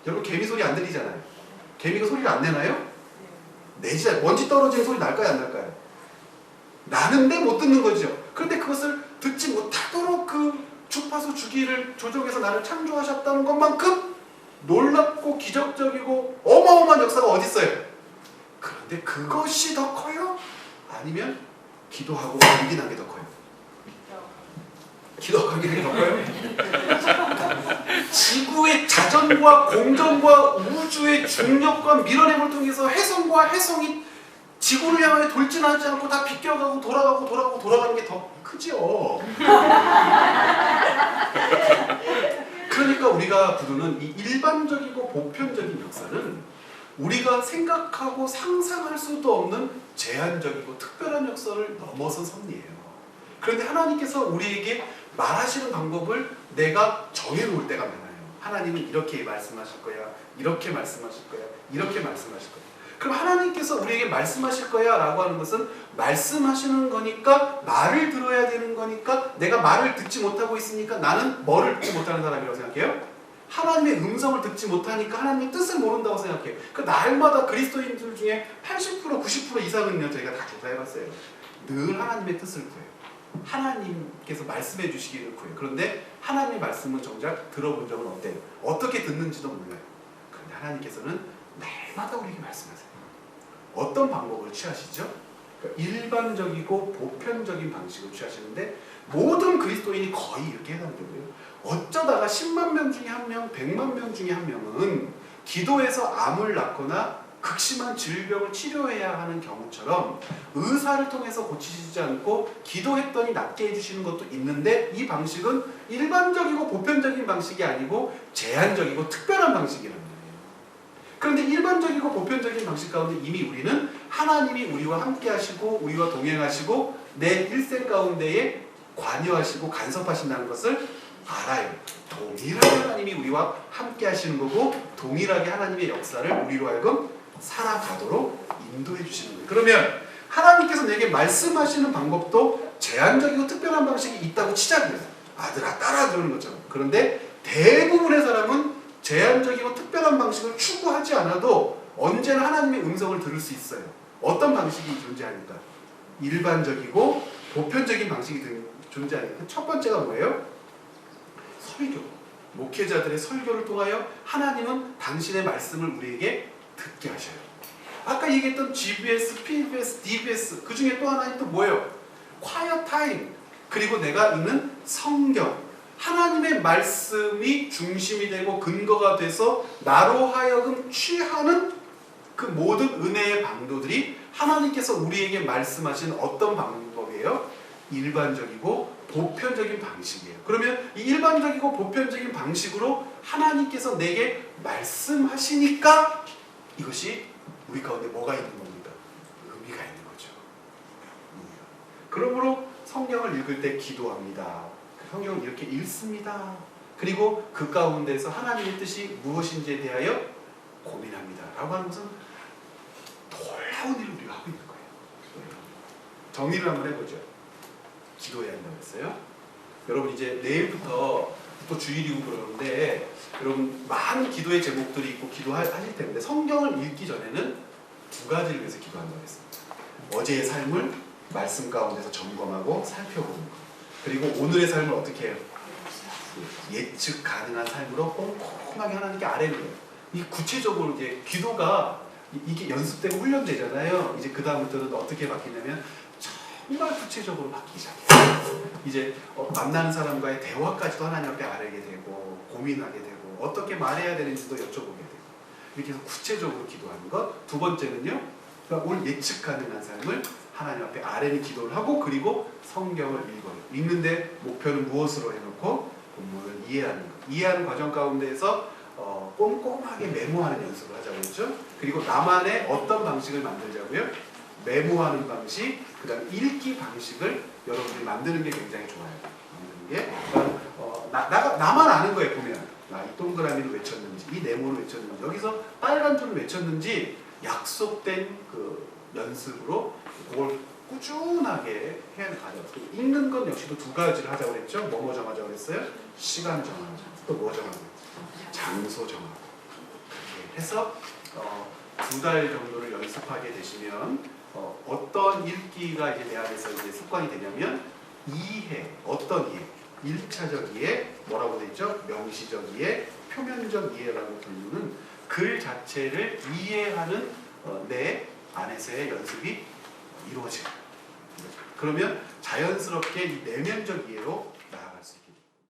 여러분, 개미 소리 안 들리잖아요. 개미가 소리를 안 내나요? 내지. 먼지 떨어지는 소리 날까요, 안 날까요? 나는데 못 듣는 거죠. 그런데 그것을 듣지 못하도록 그 주파수 주기를 조정해서 나를 창조하셨다는 것만큼 놀랍고 기적적이고 어마어마한 역사가 어디 있어요? 그런데 그것이 더 커요? 아니면 기도하고 감기난 게 더 커요? 기도하고 감기난 게 더 커요? 지구의 자전과 공전과 우주의 중력과 밀어냄을 통해서 해성과 해성이 지구를 향하여 돌진하지 않고 다 비껴가고 돌아가는 게 더 크죠. 그러니까 우리가 부르는 이 일반적이고 보편적인 역사는 우리가 생각하고 상상할 수도 없는 제한적이고 특별한 역사를 넘어선 섭리예요. 그런데 하나님께서 우리에게 말하시는 방법을 내가 정해놓을 때가 많아요. 하나님은 이렇게 말씀하실 거야, 이렇게 말씀하실 거야, 이렇게 말씀하실 거야. 그럼 하나님께서 우리에게 말씀하실 거야 라고 하는 것은 말씀하시는 거니까, 말을 들어야 되는 거니까, 내가 말을 듣지 못하고 있으니까 나는 뭐를 듣지 못하는 사람이라고 생각해요? 하나님의 음성을 듣지 못하니까 하나님의 뜻을 모른다고 생각해요. 그 날마다 그리스도인들 중에 80% 90% 이상은요, 저희가 다 조사해봤어요. 늘 하나님의 뜻을 구해요. 하나님께서 말씀해 주시기를 구해요. 그런데 하나님의 말씀은 정작 들어본 적은 어때요? 어떻게 듣는지도 몰라요. 그런데 하나님께서는 날마다 우리에게 말씀하세요. 어떤 방법을 취하시죠? 그러니까 일반적이고 보편적인 방식을 취하시는데, 모든 그리스도인이 거의 이렇게 해당되고요. 어쩌다가 10만 명 중에 한 명, 100만 명 중에 한 명은 기도해서 암을 낳거나 극심한 질병을 치료해야 하는 경우처럼 의사를 통해서 고치시지 않고 기도했더니 낫게 해주시는 것도 있는데, 이 방식은 일반적이고 보편적인 방식이 아니고 제한적이고 특별한 방식이라는 거예요. 그런데 일반적이고 보편적인 방식 가운데 이미 우리는 하나님이 우리와 함께 하시고 우리와 동행하시고 내 일생 가운데에 관여하시고 간섭하신다는 것을 알아요. 동일하게 하나님이 우리와 함께 하시는 거고, 동일하게 하나님의 역사를 우리로 하여금 살아가도록 인도해 주시는 거예요. 그러면 하나님께서 내게 말씀하시는 방법도 제한적이고 특별한 방식이 있다고 치자고요. 아들아 따라 그러는 것처럼. 그런데 대부분의 사람은 제한적이고 특별한 방식을 추구하지 않아도 언제나 하나님의 음성을 들을 수 있어요. 어떤 방식이 존재하니까? 일반적이고 보편적인 방식이 존재하니까 첫 번째가 뭐예요? 설교. 목회자들의 설교를 통하여 하나님은 당신의 말씀을 우리에게 듣게 하셔요. 아까 얘기했던 GBS, PBS, DBS 그 중에 또 하나는 또 뭐예요? quiet time. 그리고 내가 읽는 성경. 하나님의 말씀이 중심이 되고 근거가 돼서 나로 하여금 취하는 그 모든 은혜의 방도들이 하나님께서 우리에게 말씀하신 어떤 방법이에요? 일반적이고 보편적인 방식이에요. 그러면 이 일반적이고 보편적인 방식으로 하나님께서 내게 말씀하시니까 이것이 우리 가운데 뭐가 있는 겁니다. 의미가 있는 거죠. 그러므로 성경을 읽을 때 기도합니다. 성경을 이렇게 읽습니다. 그리고 그 가운데서 하나님의 뜻이 무엇인지에 대하여 고민합니다. 라고 하는 것은 놀라운 일을 우리가 하고 있는 거예요. 정리를 한번 해보죠. 기도해야 한다고 했어요. 여러분 이제 내일부터 또 주일이고 그러는데 여러분 많은 기도의 제목들이 있고 기도하실 텐데 성경을 읽기 전에는 두 가지를 위해서 기도한다고 했습니다. 어제의 삶을 말씀 가운데서 점검하고 살펴보는 것. 그리고 오늘의 삶을 어떻게 해요? 예측 가능한 삶으로 꼼꼼하게 하나님께 아뢰는 거예요. 이 구체적으로 이제 기도가 이게 연습되고 훈련되잖아요. 이제 그 다음부터는 어떻게 바뀌냐면 정말 구체적으로 바뀌기 시작해요. 이제 만나는 사람과의 대화까지도 하나님 앞에 아뢰게 되고 고민하게 되고 어떻게 말해야 되는지도 여쭤보게 되고 이렇게 해서 구체적으로 기도하는 것. 두 번째는요. 그러니까 오늘 예측 가능한 삶을 하나님 앞에 아뢰는 기도를 하고 그리고 성경을 읽어요. 읽는데 목표는 무엇으로 해놓고 본문을 이해하는 것. 이해하는 과정 가운데에서 꼼꼼하게 메모하는 연습을 하자고 했죠. 그리고 나만의 어떤 방식을 만들자고요? 메모하는 방식, 그 다음에 읽기 방식을 여러분들이 만드는 게 굉장히 좋아요. 만드는 게. 그러니까 나만 아는 거예요. 보면 이 동그라미를 외쳤는지 이 네모를 외쳤는지 여기서 빨간 줄을 외쳤는지 약속된 그 연습으로 그걸 꾸준하게 해야 가죠. 읽는 건 역시도 두 가지를 하자고 했죠. 뭐뭐 정하자고 했어요? 시간 정하고 또 뭐 정하고 장소 정하고 그렇게 해서 2달 정도를 연습하게 되시면 어떤 읽기가 이제 내 안에서 이제 습관이 되냐면 이해, 어떤 이해, 1차적 이해, 뭐라고 되어 있죠? 명시적 이해, 표면적 이해라고 부르는 글 자체를 이해하는 내 안에서의 연습이 이루어져요. 그러면 자연스럽게 이 내면적 이해로